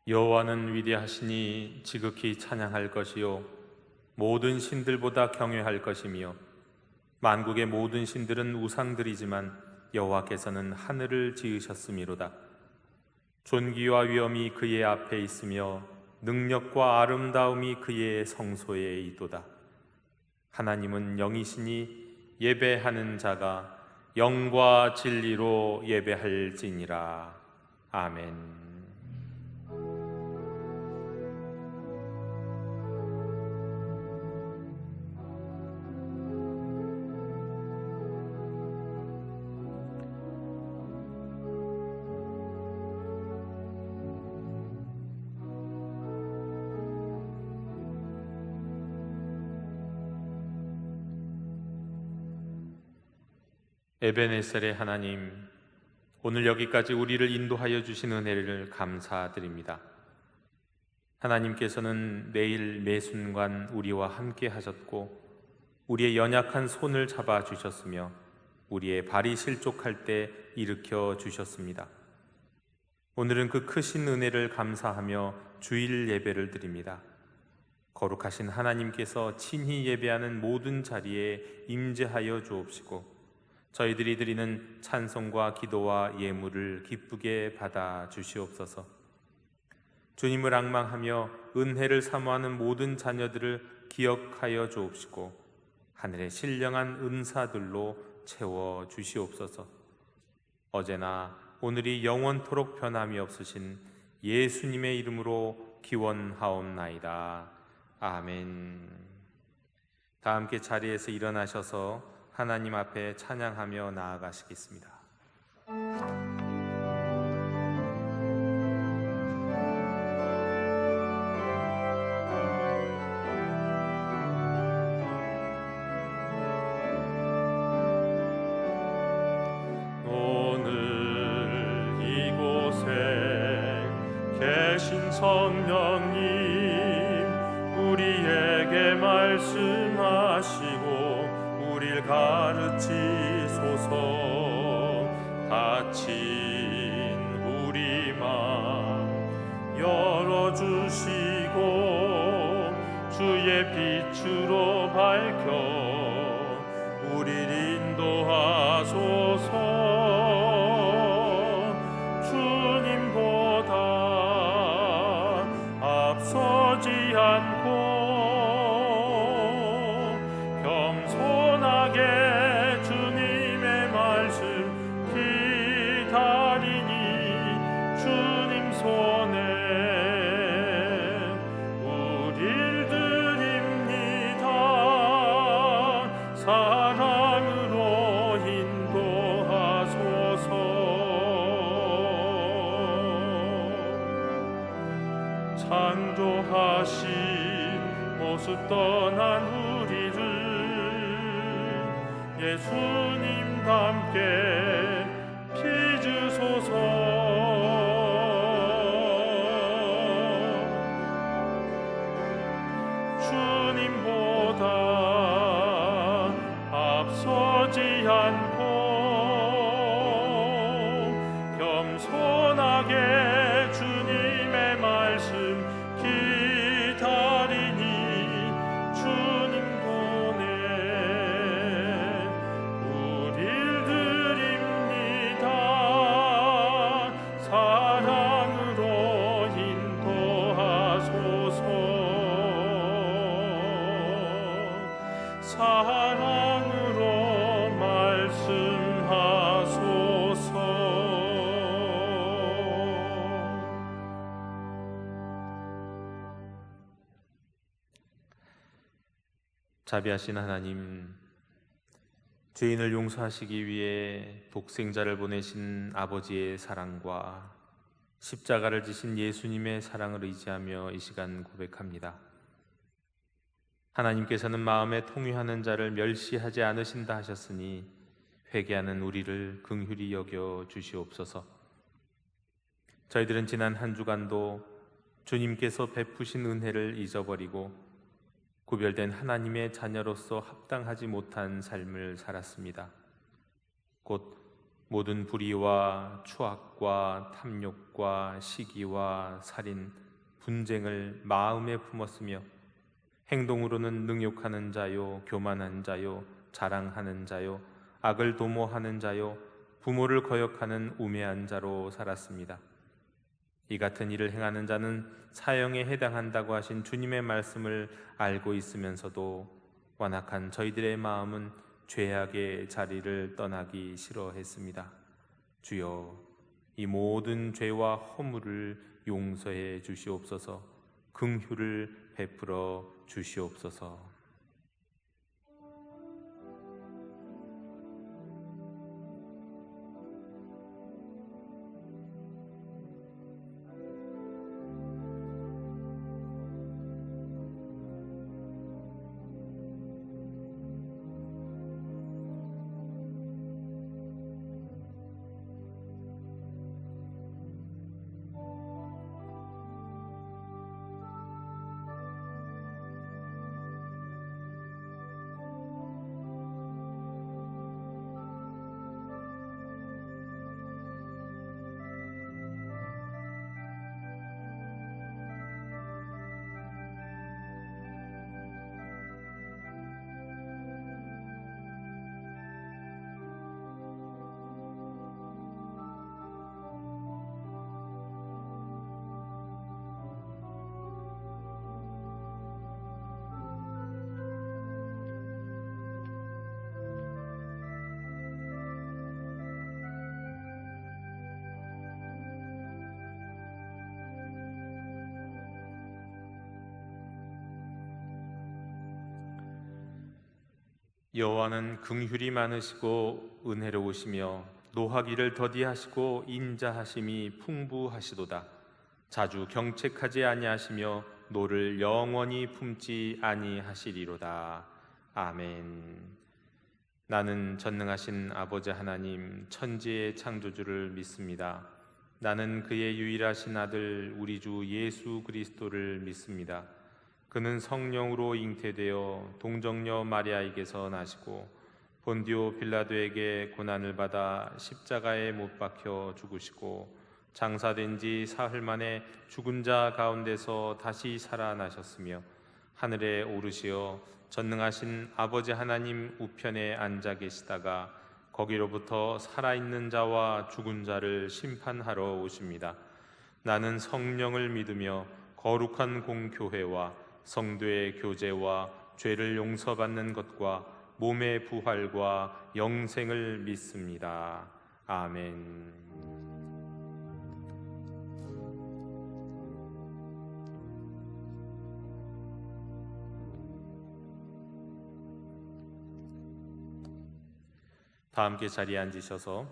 여호와는 위대하시니 지극히 찬양할 것이요 모든 신들보다 경외할 것이며 만국의 모든 신들은 우상들이지만 여호와께서는 하늘을 지으셨음이로다. 존귀와 위엄이 그의 앞에 있으며 능력과 아름다움이 그의 성소에 있도다. 하나님은 영이시니 예배하는 자가 영과 진리로 예배할지니라. 아멘. 에베네셀의 하나님, 오늘 여기까지 우리를 인도하여 주신 은혜를 감사드립니다. 하나님께서는 매일 매순간 우리와 함께 하셨고 우리의 연약한 손을 잡아 주셨으며 우리의 발이 실족할 때 일으켜 주셨습니다. 오늘은 그 크신 은혜를 감사하며 주일 예배를 드립니다. 거룩하신 하나님께서 친히 예배하는 모든 자리에 임재하여 주옵시고 저희들이 드리는 찬송과 기도와 예물을 기쁘게 받아 주시옵소서. 주님을 앙망하며 은혜를 사모하는 모든 자녀들을 기억하여 주옵시고 하늘의 신령한 은사들로 채워 주시옵소서. 어제나 오늘이 영원토록 변함이 없으신 예수님의 이름으로 기원하옵나이다. 아멘. 다 함께 자리에서 일어나셔서 하나님 앞에 찬양하며 나아가시겠습니다. 오늘 이곳에 계신 성령님, 우리에게 말씀하시고 우릴 가르치소서. 닫힌 우리 맘 열어주시고 주의 빛으로 밝혀 우릴 인도하소서. 주님보다 앞서지 않고 주님의 말씀 기다리니 주님 손에 우릴 드립니다. 사랑으로 인도하소서. 창조하신 모습 떠난 우리를 예수님과 함께 빚으소서. 주님보다 앞서지 않고 겸손하게 주님의 말씀 기다리니 주님 손에 사랑으로 인도하소서. 사랑으로 말씀하소서. 자비하신 하나님, 죄인을 용서하시기 위해 독생자를 보내신 아버지의 사랑과 십자가를 지신 예수님의 사랑을 의지하며 이 시간 고백합니다. 하나님께서는 마음에 통유하는 자를 멸시하지 않으신다 하셨으니 회개하는 우리를 긍휼히 여겨 주시옵소서. 저희들은 지난 한 주간도 주님께서 베푸신 은혜를 잊어버리고 구별된 하나님의 자녀로서 합당하지 못한 삶을 살았습니다. 곧 모든 불의와 추악과 탐욕과 시기와 살인, 분쟁을 마음에 품었으며 행동으로는 능욕하는 자요, 교만한 자요, 자랑하는 자요, 악을 도모하는 자요, 부모를 거역하는 우매한 자로 살았습니다. 이 같은 일을 행하는 자는 사형에 해당한다고 하신 주님의 말씀을 알고 있으면서도 완악한 저희들의 마음은 죄악의 자리를 떠나기 싫어했습니다. 주여, 이 모든 죄와 허물을 용서해 주시옵소서. 긍휼을 베풀어 주시옵소서. 여호와는 긍휼이 많으시고 은혜로우시며 노하기를 더디하시고 인자하심이 풍부하시도다. 자주 경책하지 아니하시며 노를 영원히 품지 아니하시리로다. 아멘. 나는 전능하신 아버지 하나님 천지의 창조주를 믿습니다. 나는 그의 유일하신 아들 우리 주 예수 그리스도를 믿습니다. 그는 성령으로 잉태되어 동정녀 마리아에게서 나시고 본디오 빌라도에게 고난을 받아 십자가에 못 박혀 죽으시고 장사된 지 사흘 만에 죽은 자 가운데서 다시 살아나셨으며 하늘에 오르시어 전능하신 아버지 하나님 우편에 앉아 계시다가 거기로부터 살아있는 자와 죽은 자를 심판하러 오십니다. 나는 성령을 믿으며 거룩한 공교회와 성도의 교제와 죄를 용서받는 것과 몸의 부활과 영생을 믿습니다. 아멘. 다 함께 자리에 앉으셔서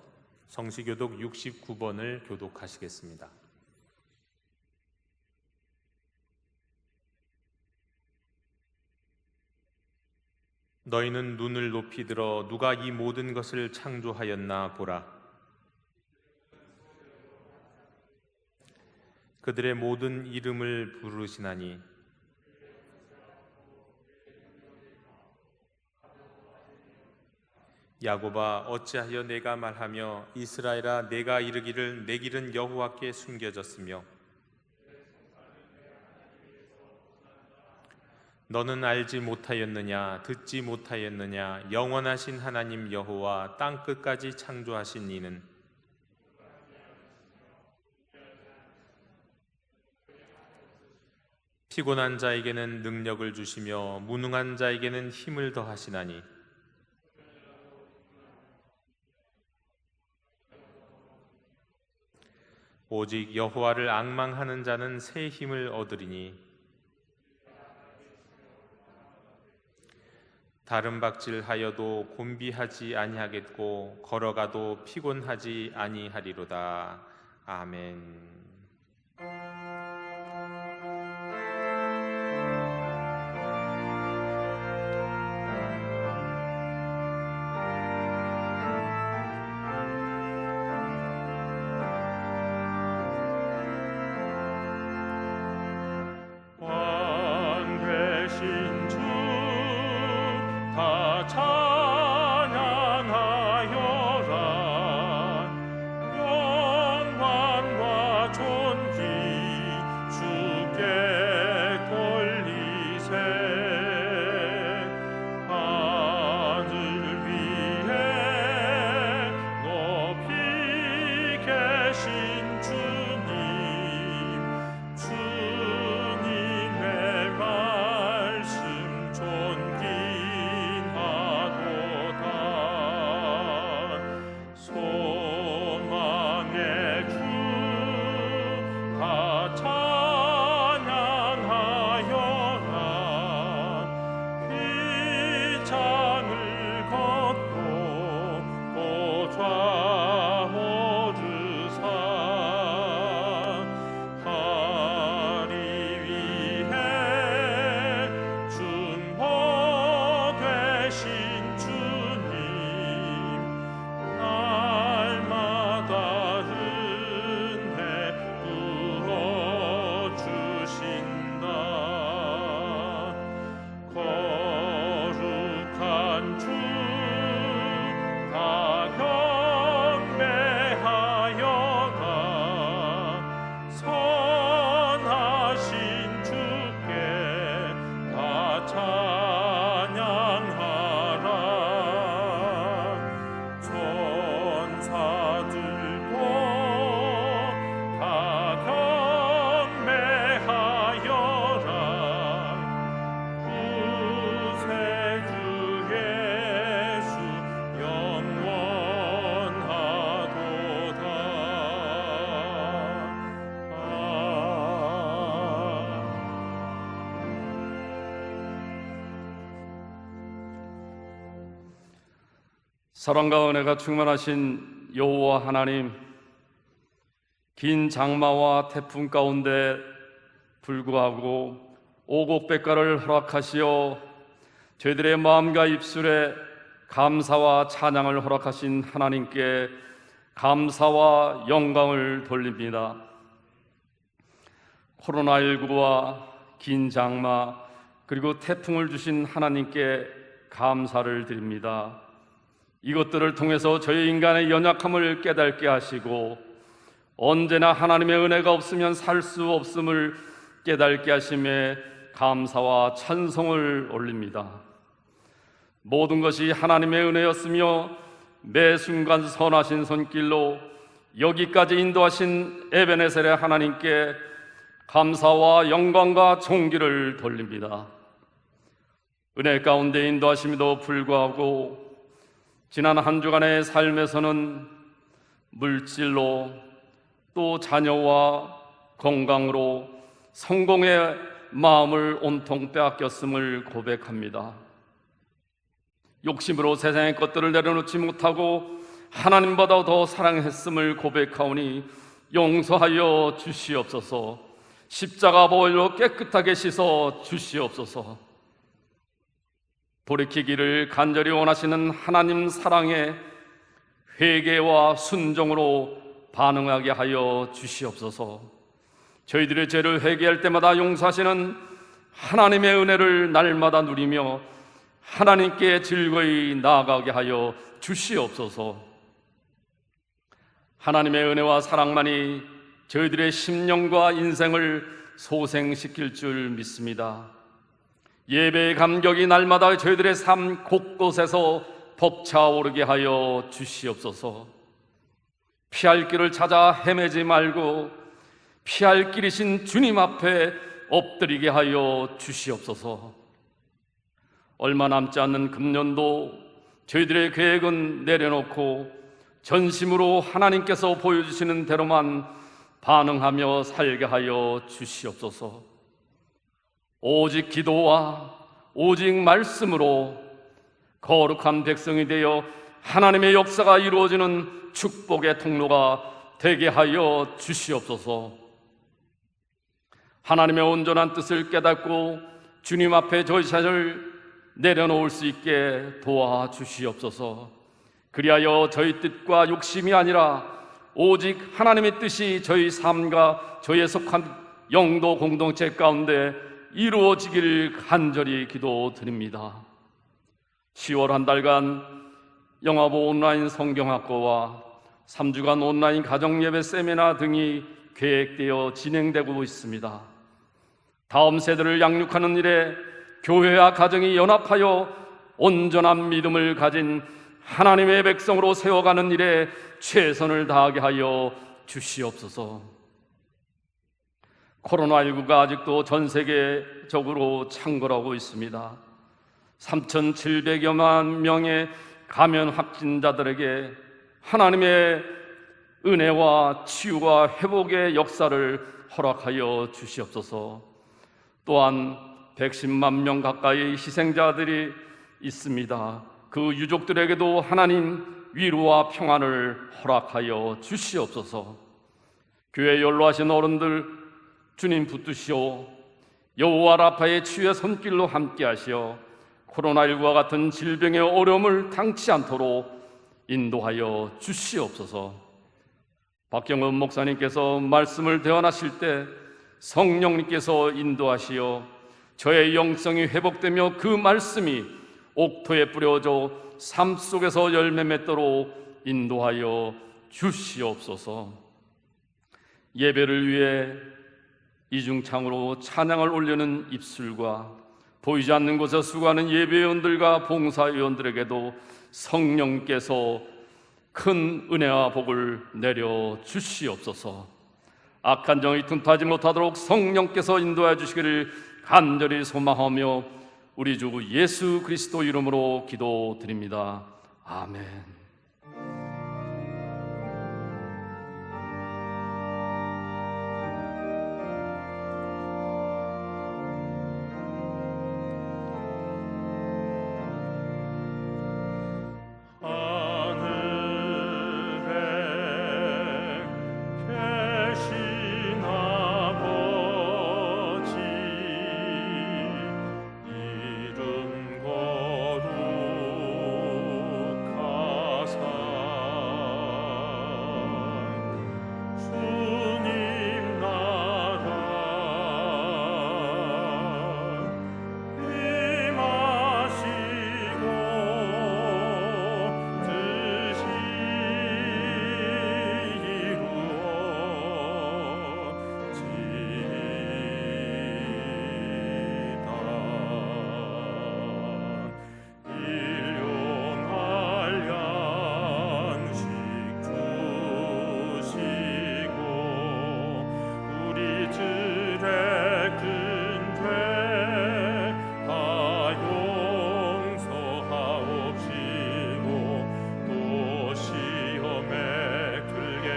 성시교독 69번을 교독하시겠습니다. 너희는 눈을 높이 들어 누가 이 모든 것을 창조하였나 보라. 그들의 모든 이름을 부르시나니 야곱아 어찌하여 내가 말하며 이스라엘아 내가 이르기를 내 길은 여호와께 숨겨졌으며 너는 알지 못하였느냐 듣지 못하였느냐 영원하신 하나님 여호와 땅끝까지 창조하신 이는 피곤한 자에게는 능력을 주시며 무능한 자에게는 힘을 더하시나니 오직 여호와를 앙망하는 자는 새 힘을 얻으리니 다른 박질하여도 곤비하지 아니하겠고 걸어가도 피곤하지 아니하리로다. 아멘. 찬양하여라 사랑과 은혜가 충만하신 여호와 하나님, 긴 장마와 태풍 가운데 불구하고 오곡백과를 허락하시어 저희들의 마음과 입술에 감사와 찬양을 허락하신 하나님께 감사와 영광을 돌립니다. 코로나19와 긴 장마 그리고 태풍을 주신 하나님께 감사를 드립니다. 이것들을 통해서 저희 인간의 연약함을 깨닫게 하시고 언제나 하나님의 은혜가 없으면 살 수 없음을 깨닫게 하심에 감사와 찬송을 올립니다. 모든 것이 하나님의 은혜였으며 매 순간 선하신 손길로 여기까지 인도하신 에베네셀의 하나님께 감사와 영광과 존귀를 돌립니다. 은혜 가운데 인도하심에도 불구하고 지난 한 주간의 삶에서는 물질로 또 자녀와 건강으로 성공의 마음을 온통 빼앗겼음을 고백합니다. 욕심으로 세상의 것들을 내려놓지 못하고 하나님보다 더 사랑했음을 고백하오니 용서하여 주시옵소서. 십자가 보혈로 깨끗하게 씻어 주시옵소서. 돌이키기를 간절히 원하시는 하나님 사랑에 회개와 순종으로 반응하게 하여 주시옵소서. 저희들의 죄를 회개할 때마다 용서하시는 하나님의 은혜를 날마다 누리며 하나님께 즐거이 나아가게 하여 주시옵소서. 하나님의 은혜와 사랑만이 저희들의 심령과 인생을 소생시킬 줄 믿습니다. 예배의 감격이 날마다 저희들의 삶 곳곳에서 벅차오르게 하여 주시옵소서. 피할 길을 찾아 헤매지 말고 피할 길이신 주님 앞에 엎드리게 하여 주시옵소서. 얼마 남지 않는 금년도 저희들의 계획은 내려놓고 전심으로 하나님께서 보여주시는 대로만 반응하며 살게 하여 주시옵소서. 오직 기도와 오직 말씀으로 거룩한 백성이 되어 하나님의 역사가 이루어지는 축복의 통로가 되게 하여 주시옵소서. 하나님의 온전한 뜻을 깨닫고 주님 앞에 저희 자신을 내려놓을 수 있게 도와주시옵소서. 그리하여 저희 뜻과 욕심이 아니라 오직 하나님의 뜻이 저희 삶과 저희에 속한 영도 공동체 가운데 이루어지기를 간절히 기도드립니다. 10월 한 달간 영화보 온라인 성경학교와 3주간 온라인 가정예배 세미나 등이 계획되어 진행되고 있습니다. 다음 세대를 양육하는 일에 교회와 가정이 연합하여 온전한 믿음을 가진 하나님의 백성으로 세워가는 일에 최선을 다하게 하여 주시옵소서. 코로나19가 아직도 전 세계적으로 창궐하고 있습니다. 3,700여만 명의 감염 확진자들에게 하나님의 은혜와 치유와 회복의 역사를 허락하여 주시옵소서. 또한 110만 명 가까이 희생자들이 있습니다. 그 유족들에게도 하나님 위로와 평안을 허락하여 주시옵소서. 교회 연로하신 어른들 주님 붙드시오. 여호와 라파의 치유의 손길로 함께 하시어 코로나19와 같은 질병의 어려움을 당치 않도록 인도하여 주시옵소서. 박경은 목사님께서 말씀을 대언하실 때 성령님께서 인도하시어 저의 영성이 회복되며 그 말씀이 옥토에 뿌려져 삶 속에서 열매 맺도록 인도하여 주시옵소서. 예배를 위해 이중창으로 찬양을 올리는 입술과 보이지 않는 곳에 수고하는 예배위원들과 봉사위원들에게도 성령께서 큰 은혜와 복을 내려 주시옵소서. 악한 정이 틈타지 못하도록 성령께서 인도해 주시기를 간절히 소망하며 우리 주 예수 그리스도 이름으로 기도드립니다. 아멘. 하나님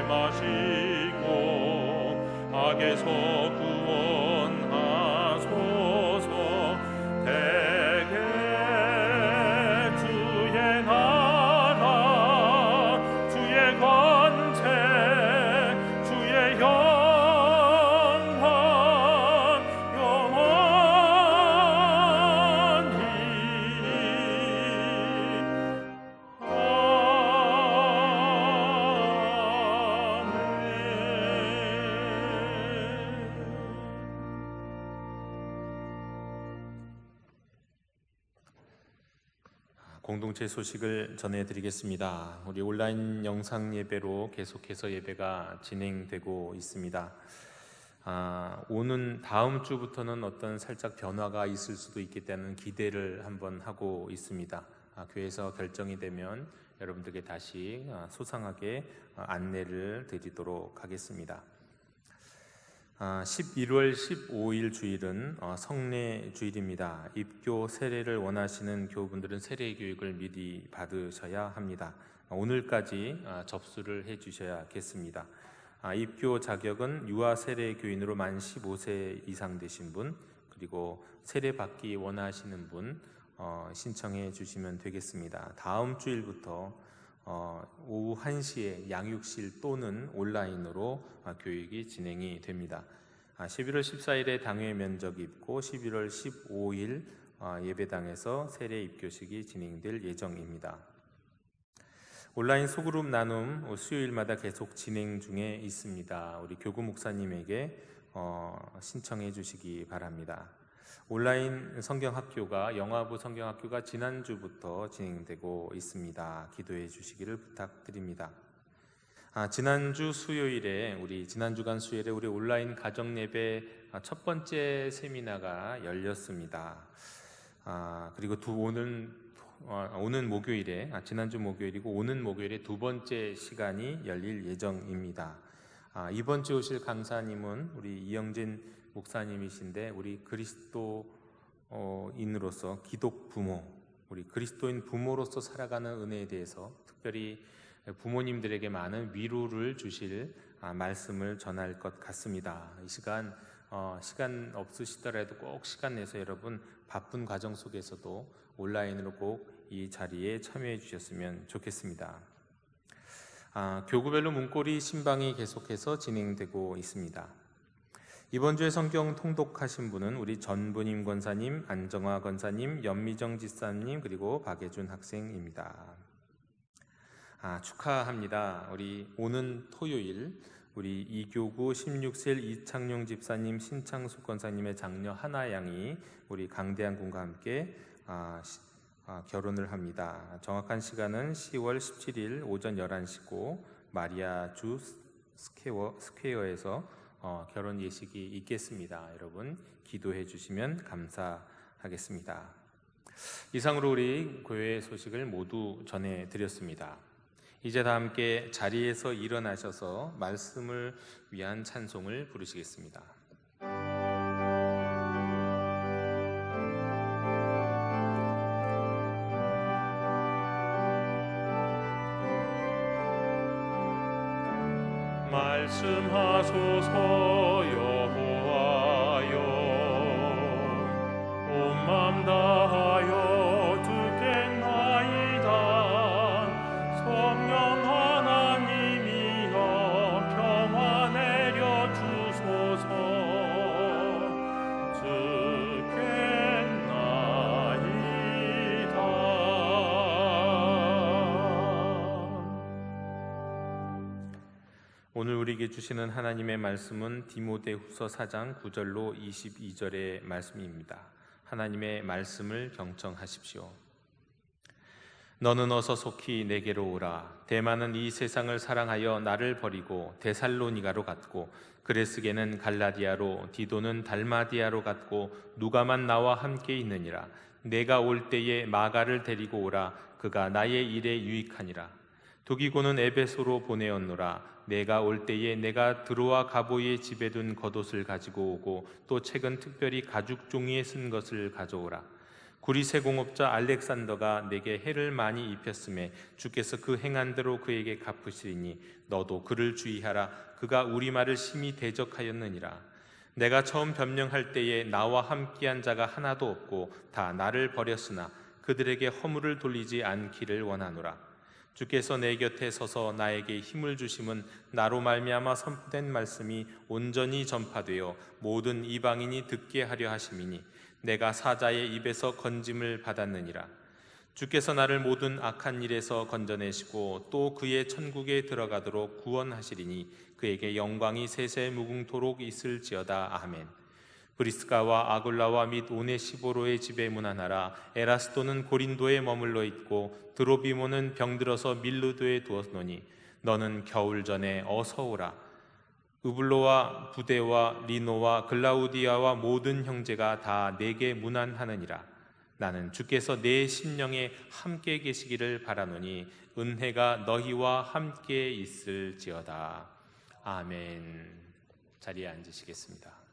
마시고 악에서 구원하소서. 대개 주의 나라 주의 권세 주의 영광 영원히 공동체 소식을 전해드리겠습니다. 우리 온라인 영상 예배로 계속해서 예배가 진행되고 있습니다. 오는 다음 주부터는 어떤 살짝 변화가 있을 수도 있겠다는 기대를 한번 하고 있습니다. 교회에서 결정이 되면 여러분들께 다시 소상하게 안내를 드리도록 하겠습니다. 11월 15일 주일은 성례 주일입니다. 입교 세례를 원하시는 교우분들은 세례 교육을 미리 받으셔야 합니다. 오늘까지 접수를 해 주셔야겠습니다. 입교 자격은 유아 세례 교인으로 만 15세 이상 되신 분, 그리고 세례 받기 원하시는 분 신청해 주시면 되겠습니다. 다음 주일부터 오후 1시에 양육실 또는 온라인으로 교육이 진행이 됩니다. 11월 14일에 당회 면접이 있고 11월 15일 예배당에서 세례 입교식이 진행될 예정입니다. 온라인 소그룹 나눔 수요일마다 계속 진행 중에 있습니다. 우리 교구 목사님에게 신청해 주시기 바랍니다. 온라인 성경학교가 영화부 성경학교가 지난주부터 진행되고 있습니다. 기도해 주시기를 부탁드립니다. 지난주 수요일에 지난주간 수요일에 우리 온라인 가정 예배 첫 번째 세미나가 열렸습니다. 그리고 오는 목요일에 지난주 목요일이고 오는 목요일에 두 번째 시간이 열릴 예정입니다. 이번 주 오실 강사님은 우리 이영진 목사님이신데 우리 그리스도인으로서 기독 부모, 우리 그리스도인 부모로서 살아가는 은혜에 대해서 특별히 부모님들에게 많은 위로를 주실 말씀을 전할 것 같습니다. 이 시간 없으시더라도 꼭 시간 내서 여러분 바쁜 과정 속에서도 온라인으로 꼭 이 자리에 참여해 주셨으면 좋겠습니다. 교구별로 문고리 신방이 계속해서 진행되고 있습니다. 이번 주에 성경 통독하신 분은 우리 전부님 권사님, 안정화 권사님, 연미정 집사님, 그리고 박예준 학생입니다. 축하합니다. 우리 오는 토요일 우리 이교구 16세 이창용 집사님, 신창숙 권사님의 장녀 하나 양이 우리 강대한 군과 함께 결혼을 합니다. 정확한 시간은 10월 17일 오전 11시고 마리아 주 스퀘어에서 결혼 예식이 있겠습니다. 여러분 기도해 주시면 감사하겠습니다. 이상으로 우리 교회 소식을 모두 전해드렸습니다. 이제 다 함께 자리에서 일어나셔서 말씀을 위한 찬송을 부르시겠습니다. 말씀하소서 여호와여, 온 맘 다하여 듣겠나이다. 성령 하나님이여 평화 내려 주소서. 듣겠나이다. 오늘 우리에게 주시는 하나님의 말씀은 디모데후서 4장 9절로 22절의 말씀입니다. 하나님의 말씀을 경청하십시오. 너는 어서 속히 내게로 오라. 대만은 이 세상을 사랑하여 나를 버리고 데살로니가로 갔고, 그레스게는 갈라디아로, 디도는 달마디아로 갔고, 누가만 나와 함께 있느니라. 내가 올 때에 마가를 데리고 오라. 그가 나의 일에 유익하니라. 두기고는 에베소로 보내었노라. 내가 올 때에 내가 드로아 가보의 집에 둔 겉옷을 가지고 오고, 또 책은 특별히 가죽 종이에 쓴 것을 가져오라. 구리세공업자 알렉산더가 내게 해를 많이 입혔음에 주께서 그 행한 대로 그에게 갚으시리니 너도 그를 주의하라. 그가 우리 말을 심히 대적하였느니라. 내가 처음 변명할 때에 나와 함께한 자가 하나도 없고 다 나를 버렸으나 그들에게 허물을 돌리지 않기를 원하노라. 주께서 내 곁에 서서 나에게 힘을 주심은 나로 말미암아 선포된 말씀이 온전히 전파되어 모든 이방인이 듣게 하려 하심이니 내가 사자의 입에서 건짐을 받았느니라. 주께서 나를 모든 악한 일에서 건져내시고 또 그의 천국에 들어가도록 구원하시리니 그에게 영광이 세세 무궁토록 있을지어다. 아멘. 브리스가와 아굴라와 및 오네시보로의 집에 문안하라. 에라스도는 고린도에 머물러 있고 드로비모는 병들어서 밀루도에 두었노니 너는 겨울 전에 어서 오라. 우블로와 부데와 리노와 글라우디아와 모든 형제가 다 내게 문안하느니라. 나는 주께서 내 심령에 함께 계시기를 바라노니 은혜가 너희와 함께 있을지어다. 아멘. 자리에 앉으시겠습니다.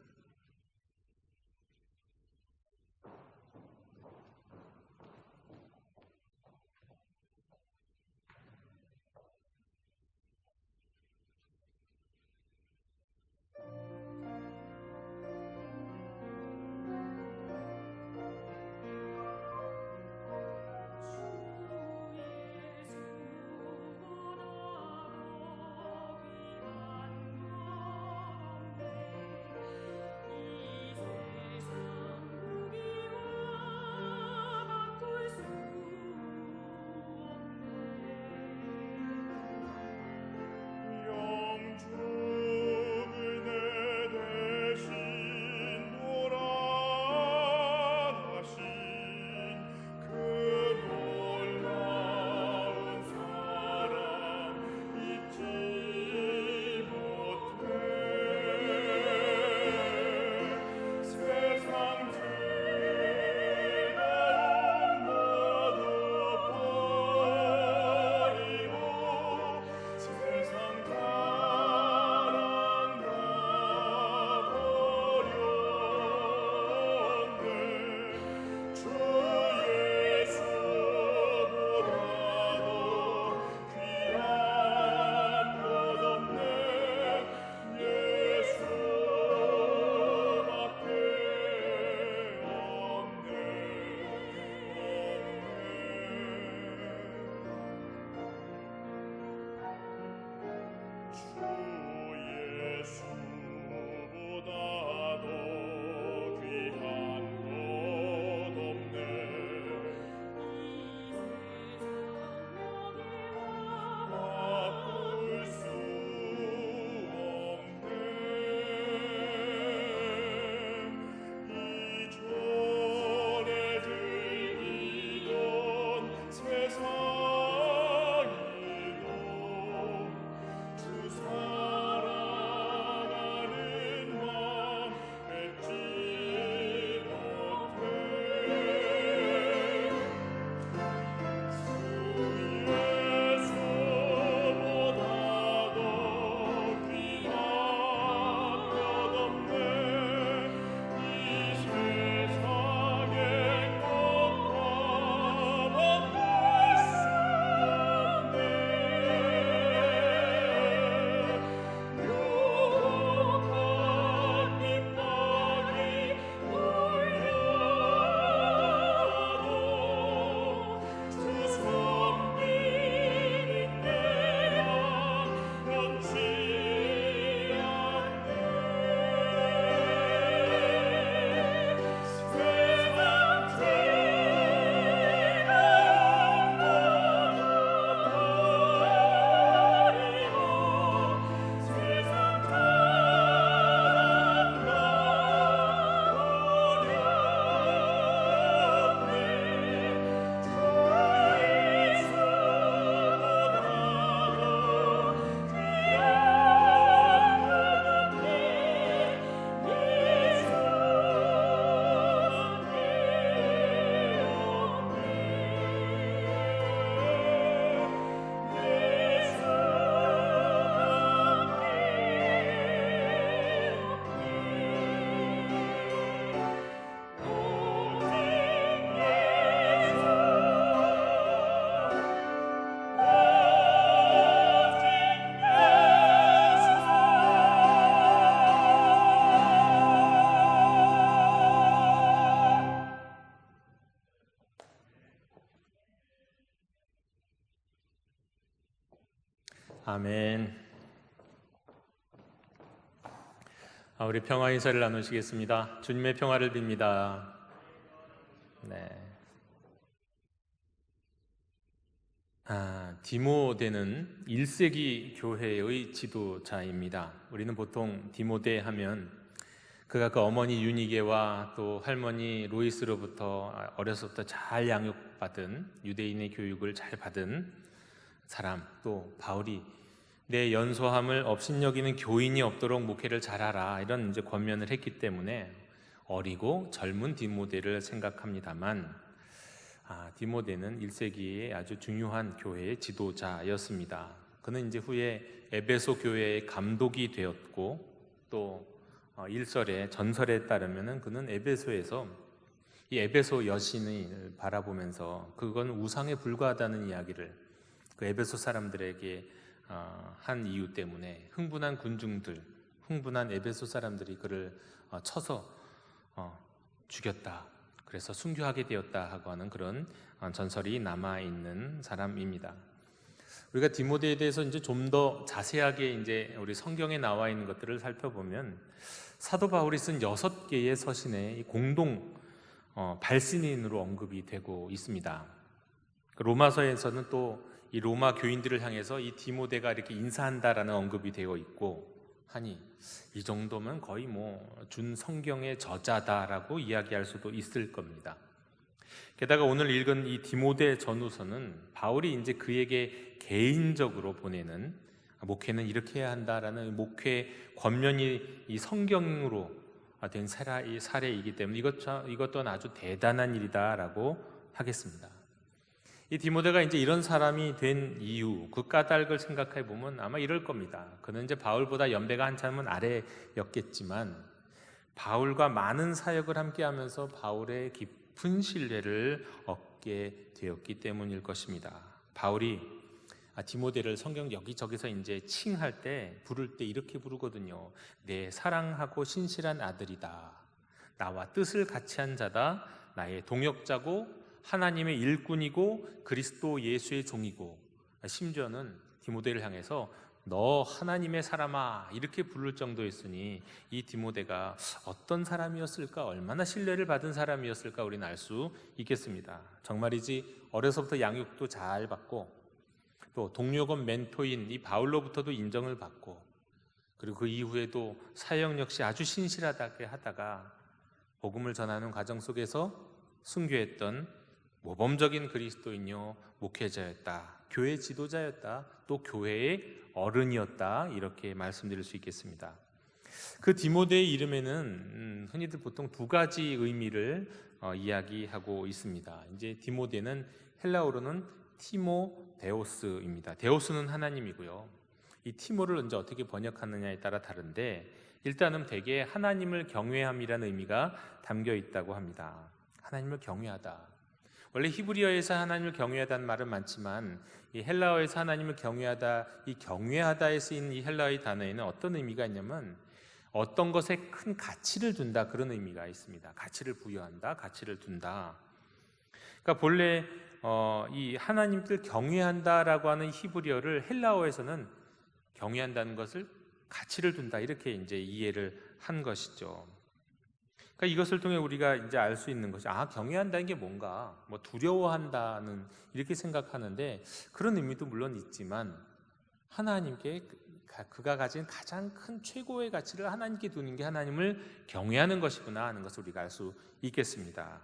아멘. 우리 평화 인사를 나누시겠습니다. 주님의 평화를 빕니다. 네. 디모데는 1세기 교회의 지도자입니다. 우리는 보통 디모데 하면 그가 그 어머니 유니게와 또 할머니 로이스로부터 어려서부터 잘 양육받은 유대인의 교육을 잘 받은 사람, 또 바울이 내 연소함을 업신여기는 교인이 없도록 목회를 잘하라, 이런 이제 권면을 했기 때문에 어리고 젊은 디모데를 생각합니다만, 디모데는 1세기의 아주 중요한 교회의 지도자였습니다. 그는 이제 후에 에베소 교회의 감독이 되었고, 또 전설에 따르면은 그는 에베소에서 이 에베소 여신을 바라보면서 그건 우상에 불과하다는 이야기를 그 에베소 사람들에게 한 이유 때문에 흥분한 군중들, 흥분한 에베소 사람들이 그를 쳐서 죽였다. 그래서 순교하게 되었다 하고 하는 그런 전설이 남아있는 사람입니다. 우리가 디모데에 대해서 이제 좀 더 자세하게 이제 우리 성경에 나와 있는 것들을 살펴보면 사도 바울이 쓴 6개의 서신의 공동 발신인으로 언급이 되고 있습니다. 로마서에서는 또 이 로마 교인들을 향해서 이 디모데가 이렇게 인사한다라는 언급이 되어 있고 하니 이 정도면 거의 준 성경의 저자다라고 이야기할 수도 있을 겁니다. 게다가 오늘 읽은 이 디모데 전후서는 바울이 이제 그에게 개인적으로 보내는 목회는 이렇게 해야 한다라는 목회 권면이 이 성경으로 된 사례이기 때문에 이것 또한 아주 대단한 일이다라고 하겠습니다. 이 디모데가 이제 이런 사람이 된 이유, 그 까닭을 생각해 보면 아마 이럴 겁니다. 그는 이제 바울보다 연배가 한참은 아래였겠지만 바울과 많은 사역을 함께하면서 바울의 깊은 신뢰를 얻게 되었기 때문일 것입니다. 바울이 디모데를 성경 여기저기서 이제 칭할 때 부를 때 이렇게 부르거든요. 내 사랑하고 신실한 아들이다. 나와 뜻을 같이 한 자다. 나의 동역자고 하나님의 일꾼이고 그리스도 예수의 종이고, 심지어는 디모데를 향해서 너 하나님의 사람아 이렇게 부를 정도였으니 이 디모데가 어떤 사람이었을까, 얼마나 신뢰를 받은 사람이었을까 우리는 알 수 있겠습니다. 정말이지 어려서부터 양육도 잘 받고 또 동료건 멘토인 이 바울로부터도 인정을 받고, 그리고 그 이후에도 사역 역시 아주 신실하게 하다가 복음을 전하는 과정 속에서 순교했던 모범적인 그리스도인요 목회자였다, 교회 지도자였다, 또 교회의 어른이었다, 이렇게 말씀드릴 수 있겠습니다. 그 디모데의 이름에는 흔히들 보통 두 가지 의미를 이야기하고 있습니다. 이제 디모데는 헬라어로는 티모데오스입니다. 데오스는 하나님이고요. 이 티모를 이제 어떻게 번역하느냐에 따라 다른데, 일단은 대개 하나님을 경외함이라는 의미가 담겨 있다고 합니다. 하나님을 경외하다. 원래 히브리어에서 하나님을 경외하다는 말은 많지만 이 헬라어에서 하나님을 경외하다, 이 경외하다에 쓰인 이 헬라어의 단어에는 어떤 의미가 있냐면 어떤 것에 큰 가치를 둔다, 그런 의미가 있습니다. 가치를 부여한다, 가치를 둔다. 그러니까 본래 이 하나님을 경외한다라고 하는 히브리어를 헬라어에서는 경외한다는 것을 가치를 둔다, 이렇게 이제 이해를 한 것이죠. 그러니까 이것을 통해 우리가 이제 알 수 있는 것이, 경외한다는 게 뭔가, 두려워한다는 이렇게 생각하는데, 그런 의미도 물론 있지만 하나님께 그가 가진 가장 큰 최고의 가치를 하나님께 두는 게 하나님을 경외하는 것이구나 하는 것을 우리가 알 수 있겠습니다.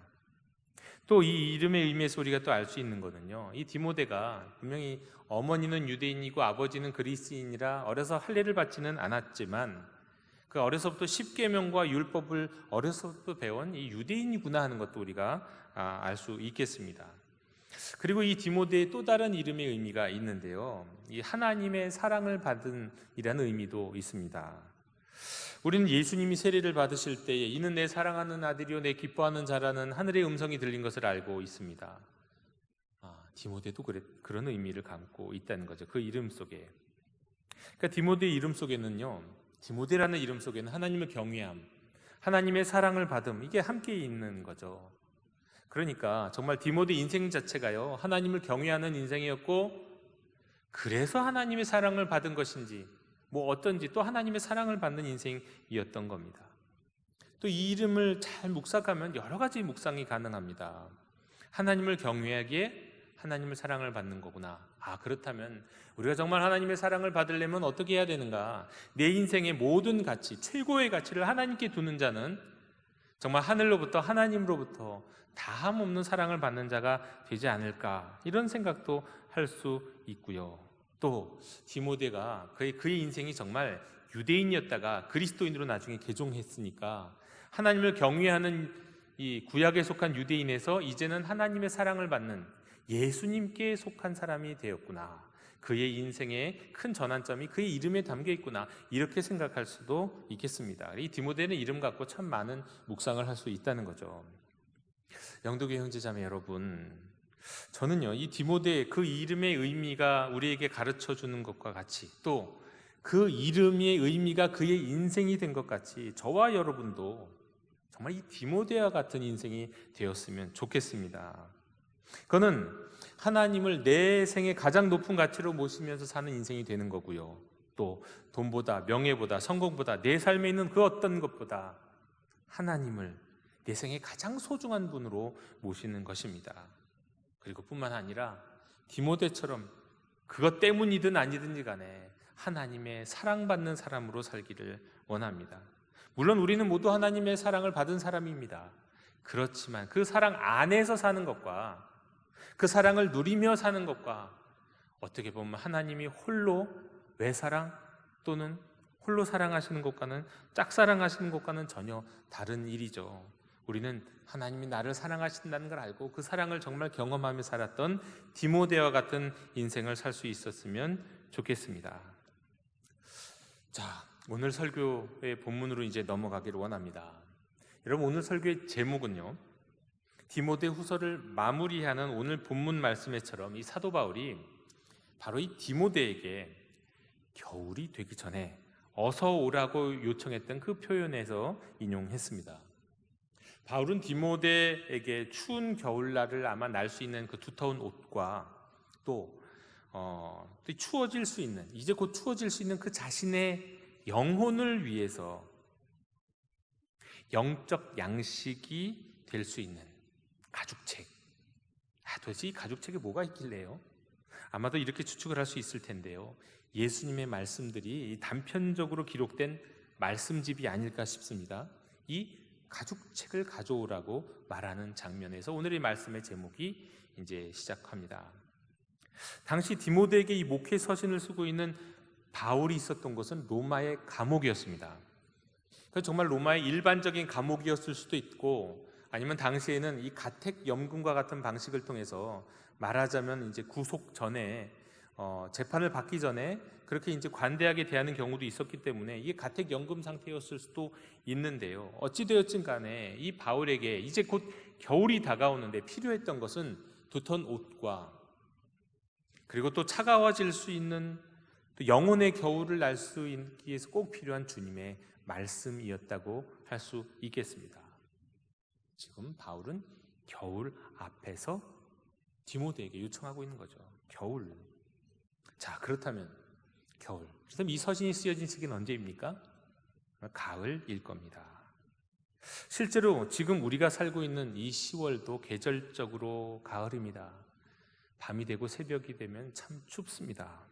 또 이 이름의 의미에서 우리가 또 알 수 있는 거는요, 이 디모데가 분명히 어머니는 유대인이고 아버지는 그리스인이라 어려서 할례를 받지는 않았지만 그 어려서부터 십계명과 율법을 어려서부터 배운 이 유대인이구나 하는 것도 우리가 알 수 있겠습니다. 그리고 이 디모데의 또 다른 이름의 의미가 있는데요, 이 하나님의 사랑을 받은 이라는 의미도 있습니다. 우리는 예수님이 세례를 받으실 때에 이는 내 사랑하는 아들이요 내 기뻐하는 자라는 하늘의 음성이 들린 것을 알고 있습니다. 디모데도 그런 의미를 담고 있다는 거죠. 그 이름 속에. 그러니까 디모데의 이름 속에는요, 디모데라는 이름 속에는 하나님을 경외함, 하나님의 사랑을 받음, 이게 함께 있는 거죠. 그러니까 정말 디모데 인생 자체가요 하나님을 경외하는 인생이었고 그래서 하나님의 사랑을 받은 것인지 뭐 어떤지 또 하나님의 사랑을 받는 인생이었던 겁니다. 또 이 이름을 잘 묵상하면 여러 가지 묵상이 가능합니다. 하나님을 경외하기에 하나님을 사랑을 받는 거구나. 그렇다면 우리가 정말 하나님의 사랑을 받으려면 어떻게 해야 되는가? 내 인생의 모든 가치, 최고의 가치를 하나님께 두는 자는 정말 하늘로부터 하나님으로부터 다함 없는 사랑을 받는 자가 되지 않을까, 이런 생각도 할 수 있고요. 또 디모데가 그의 인생이 정말 유대인이었다가 그리스도인으로 나중에 개종했으니까 하나님을 경외하는 이 구약에 속한 유대인에서 이제는 하나님의 사랑을 받는 예수님께 속한 사람이 되었구나, 그의 인생의 큰 전환점이 그의 이름에 담겨 있구나, 이렇게 생각할 수도 있겠습니다. 이 디모데는 이름 갖고 참 많은 묵상을 할 수 있다는 거죠. 영도교회 형제자매 여러분, 저는요, 이 디모데의 그 이름의 의미가 우리에게 가르쳐 주는 것과 같이, 또 그 이름의 의미가 그의 인생이 된 것 같이 저와 여러분도 정말 이 디모데와 같은 인생이 되었으면 좋겠습니다. 그거는 하나님을 내 생의 가장 높은 가치로 모시면서 사는 인생이 되는 거고요. 또 돈보다, 명예보다, 성공보다, 내 삶에 있는 그 어떤 것보다 하나님을 내 생의 가장 소중한 분으로 모시는 것입니다. 그리고 뿐만 아니라 디모데처럼 그것 때문이든 아니든지 간에 하나님의 사랑받는 사람으로 살기를 원합니다. 물론 우리는 모두 하나님의 사랑을 받은 사람입니다. 그렇지만 그 사랑 안에서 사는 것과 그 사랑을 누리며 사는 것과 어떻게 보면 하나님이 홀로 외사랑 또는 홀로 사랑하시는 것과는, 짝사랑하시는 것과는 전혀 다른 일이죠. 우리는 하나님이 나를 사랑하신다는 걸 알고 그 사랑을 정말 경험하며 살았던 디모데와 같은 인생을 살 수 있었으면 좋겠습니다. 자, 오늘 설교의 본문으로 이제 넘어가기를 원합니다. 여러분, 오늘 설교의 제목은요, 디모데 후서를 마무리하는 오늘 본문 말씀에처럼 이 사도 바울이 바로 이 디모데에게 겨울이 되기 전에 어서 오라고 요청했던 그 표현에서 인용했습니다. 바울은 디모데에게 추운 겨울날을 아마 날 수 있는 그 두터운 옷과 또 추워질 수 있는, 이제 곧 추워질 수 있는 그 자신의 영혼을 위해서 영적 양식이 될 수 있는 가죽책. 도대체 이 가죽책에 뭐가 있길래요? 아마도 이렇게 추측을 할 수 있을 텐데요, 예수님의 말씀들이 단편적으로 기록된 말씀집이 아닐까 싶습니다. 이 가죽책을 가져오라고 말하는 장면에서 오늘의 말씀의 제목이 이제 시작합니다. 당시 디모데에게 이 목회 서신을 쓰고 있는 바울이 있었던 곳은 로마의 감옥이었습니다. 정말 로마의 일반적인 감옥이었을 수도 있고, 아니면 당시에는 이 가택연금과 같은 방식을 통해서 말하자면 이제 구속 전에 재판을 받기 전에 그렇게 이제 관대하게 대하는 경우도 있었기 때문에 이게 가택연금 상태였을 수도 있는데요. 어찌되었든 간에 이 바울에게 이제 곧 겨울이 다가오는데 필요했던 것은 두터운 옷과, 그리고 또 차가워질 수 있는 또 영혼의 겨울을 날 수 있기 위해서 꼭 필요한 주님의 말씀이었다고 할 수 있겠습니다. 지금 바울은 겨울 앞에서 디모데에게 요청하고 있는 거죠. 겨울. 자, 그렇다면 겨울. 그렇다면 이 서신이 쓰여진 시기는 언제입니까? 가을일 겁니다. 실제로 지금 우리가 살고 있는 이 10월도 계절적으로 가을입니다. 밤이 되고 새벽이 되면 참 춥습니다.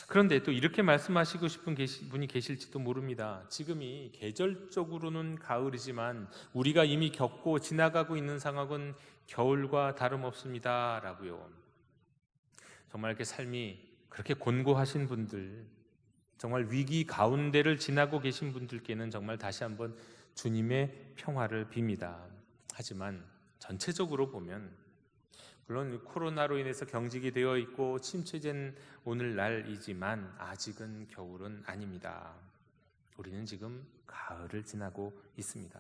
그런데 또 이렇게 말씀하시고 싶은 분이 계실지도 모릅니다. 지금이 계절적으로는 가을이지만 우리가 이미 겪고 지나가고 있는 상황은 겨울과 다름없습니다 라고요. 정말 이렇게 삶이 그렇게 곤고하신 분들, 정말 위기 가운데를 지나고 계신 분들께는 정말 다시 한번 주님의 평화를 빕니다. 하지만 전체적으로 보면, 물론 코로나로 인해서 경직이 되어 있고 침체된 오늘날이지만 아직은 겨울은 아닙니다. 우리는 지금 가을을 지나고 있습니다.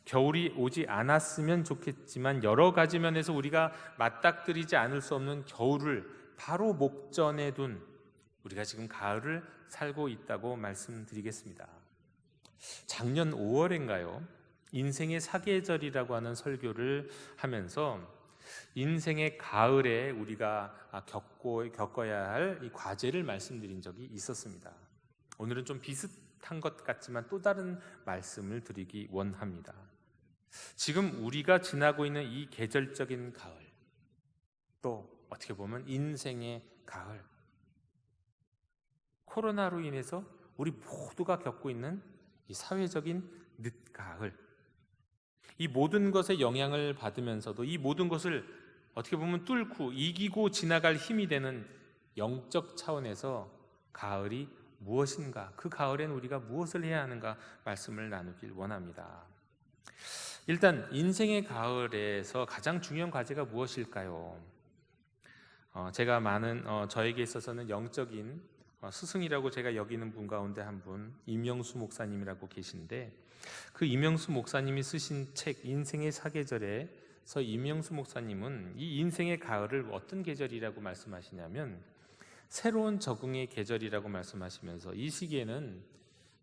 겨울이 오지 않았으면 좋겠지만 여러 가지 면에서 우리가 맞닥뜨리지 않을 수 없는 겨울을 바로 목전에 둔 우리가 지금 가을을 살고 있다고 말씀드리겠습니다. 작년 5월인가요? 인생의 사계절이라고 하는 설교를 하면서 인생의 가을에 우리가 겪어야 할 이 과제를 말씀드린 적이 있었습니다. 오늘은 좀 비슷한 것 같지만 또 다른 말씀을 드리기 원합니다. 지금 우리가 지나고 있는 이 계절적인 가을, 또 어떻게 보면 인생의 가을, 코로나로 인해서 우리 모두가 겪고 있는 이 사회적인 늦가을, 이 모든 것에 영향을 받으면서도 이 모든 것을 어떻게 보면 뚫고 이기고 지나갈 힘이 되는 영적 차원에서 가을이 무엇인가, 그 가을엔 우리가 무엇을 해야 하는가 말씀을 나누길 원합니다. 일단 인생의 가을에서 가장 중요한 과제가 무엇일까요? 제가 저에게 있어서는 영적인 스승이라고 제가 여기는 분 가운데 한 분, 임영수 목사님이라고 계신데, 그 임영수 목사님이 쓰신 책 인생의 사계절에서 임영수 목사님은 이 인생의 가을을 어떤 계절이라고 말씀하시냐면 새로운 적응의 계절이라고 말씀하시면서 이 시기에는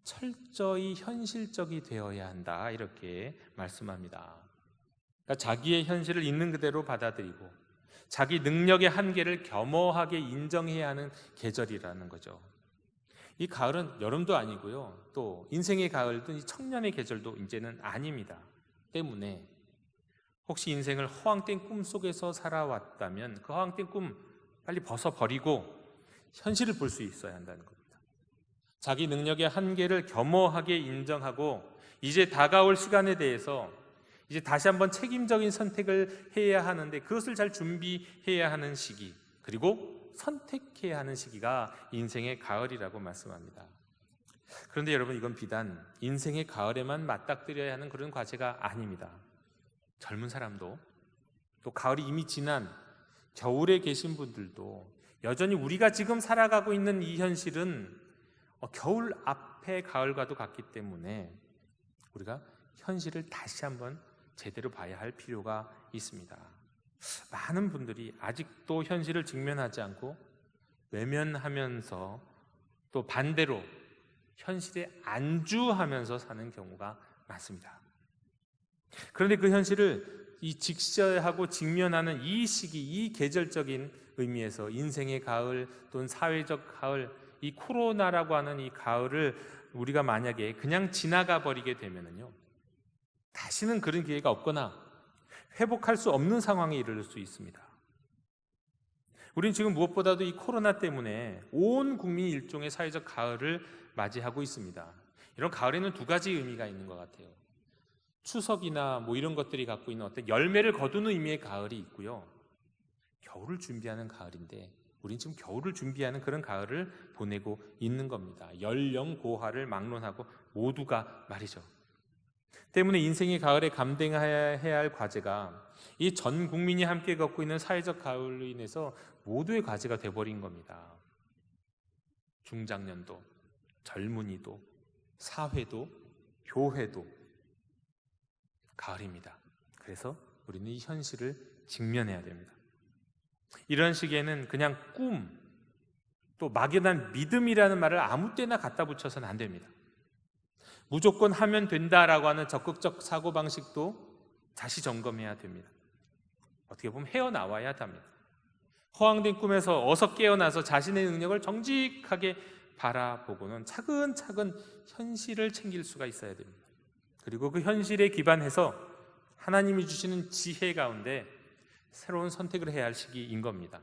철저히 현실적이 되어야 한다, 이렇게 말씀합니다. 그러니까 자기의 현실을 있는 그대로 받아들이고 자기 능력의 한계를 겸허하게 인정해야 하는 계절이라는 거죠. 이 가을은 여름도 아니고요, 또 인생의 가을도 이 청년의 계절도 이제는 아닙니다. 때문에 혹시 인생을 허황된 꿈 속에서 살아왔다면 그 허황된 꿈 빨리 벗어버리고 현실을 볼 수 있어야 한다는 겁니다. 자기 능력의 한계를 겸허하게 인정하고 이제 다가올 시간에 대해서 이제 다시 한번 책임적인 선택을 해야 하는데 그것을 잘 준비해야 하는 시기, 그리고 선택해야 하는 시기가 인생의 가을이라고 말씀합니다. 그런데 여러분, 이건 비단 인생의 가을에만 맞닥뜨려야 하는 그런 과제가 아닙니다. 젊은 사람도, 또 가을이 이미 지난 겨울에 계신 분들도 여전히 우리가 지금 살아가고 있는 이 현실은 겨울 앞에 가을과도 같기 때문에 우리가 현실을 다시 한번 제대로 봐야 할 필요가 있습니다. 많은 분들이 아직도 현실을 직면하지 않고 외면하면서 또 반대로 현실에 안주하면서 사는 경우가 많습니다. 그런데 그 현실을 직시하고 직면하는 이 시기, 이 계절적인 의미에서 인생의 가을 또는 사회적 가을, 이 코로나라고 하는 이 가을을 우리가 만약에 그냥 지나가 버리게 되면요, 다시는 그런 기회가 없거나 회복할 수 없는 상황에 이르를 수 있습니다. 우리는 지금 무엇보다도 이 코로나 때문에 온 국민이 일종의 사회적 가을을 맞이하고 있습니다. 이런 가을에는 두 가지 의미가 있는 것 같아요. 추석이나 이런 것들이 갖고 있는 어떤 열매를 거두는 의미의 가을이 있고요, 겨울을 준비하는 가을인데 우리는 지금 겨울을 준비하는 그런 가을을 보내고 있는 겁니다. 연령고화를 막론하고 모두가 말이죠. 때문에 인생의 가을에 감당해야 할 과제가 이 전 국민이 함께 겪고 있는 사회적 가을로 인해서 모두의 과제가 돼버린 겁니다. 중장년도, 젊은이도, 사회도, 교회도 가을입니다. 그래서 우리는 이 현실을 직면해야 됩니다. 이런 시기에는 그냥 꿈, 또 막연한 믿음이라는 말을 아무 때나 갖다 붙여서는 안 됩니다. 무조건 하면 된다라고 하는 적극적 사고방식도 다시 점검해야 됩니다. 어떻게 보면 헤어나와야 합니다. 허황된 꿈에서 어서 깨어나서 자신의 능력을 정직하게 바라보고는 차근차근 현실을 챙길 수가 있어야 됩니다. 그리고 그 현실에 기반해서 하나님이 주시는 지혜 가운데 새로운 선택을 해야 할 시기인 겁니다.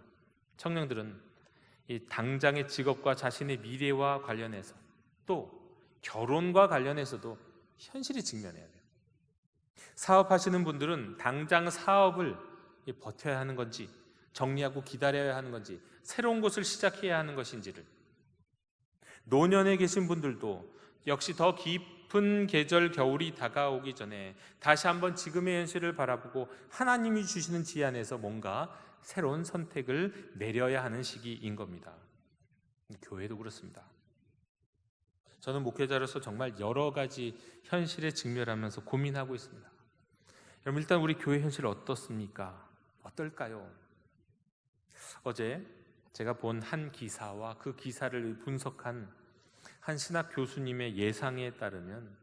청년들은 이 당장의 직업과 자신의 미래와 관련해서, 또 결혼과 관련해서도 현실에 직면해야 돼요. 사업하시는 분들은 당장 사업을 버텨야 하는 건지, 정리하고 기다려야 하는 건지, 새로운 것을 시작해야 하는 것인지를, 노년에 계신 분들도 역시 더 깊은 계절 겨울이 다가오기 전에 다시 한번 지금의 현실을 바라보고 하나님이 주시는 지혜 안에서 뭔가 새로운 선택을 내려야 하는 시기인 겁니다. 교회도 그렇습니다. 저는 목회자로서 정말 여러 가지 현실에 직면하면서 고민하고 있습니다. 여러분, 일단 우리 교회 현실 어떻습니까? 어떨까요? 어제 제가 본 한 기사와 그 기사를 분석한 한 신학 교수님의 예상에 따르면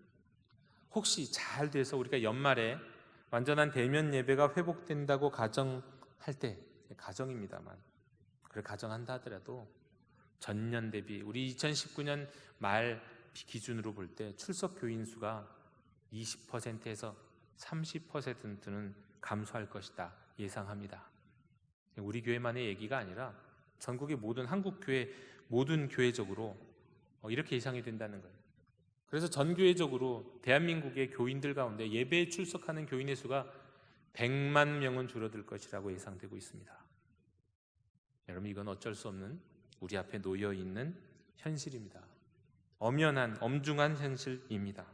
혹시 잘 돼서 우리가 연말에 완전한 대면 예배가 회복된다고 가정할 때, 가정입니다만, 그걸 가정한다 하더라도 전년 대비 우리 2019년 말 기준으로 볼 때 출석 교인 수가 20%에서 30%는 감소할 것이다 예상합니다. 우리 교회만의 얘기가 아니라 전국의 모든 한국 교회, 모든 교회적으로 이렇게 예상이 된다는 거예요. 그래서 전 교회적으로 대한민국의 교인들 가운데 예배에 출석하는 교인의 수가 100만 명은 줄어들 것이라고 예상되고 있습니다. 여러분, 이건 어쩔 수 없는 우리 앞에 놓여 있는 현실입니다. 엄연한 엄중한 현실입니다.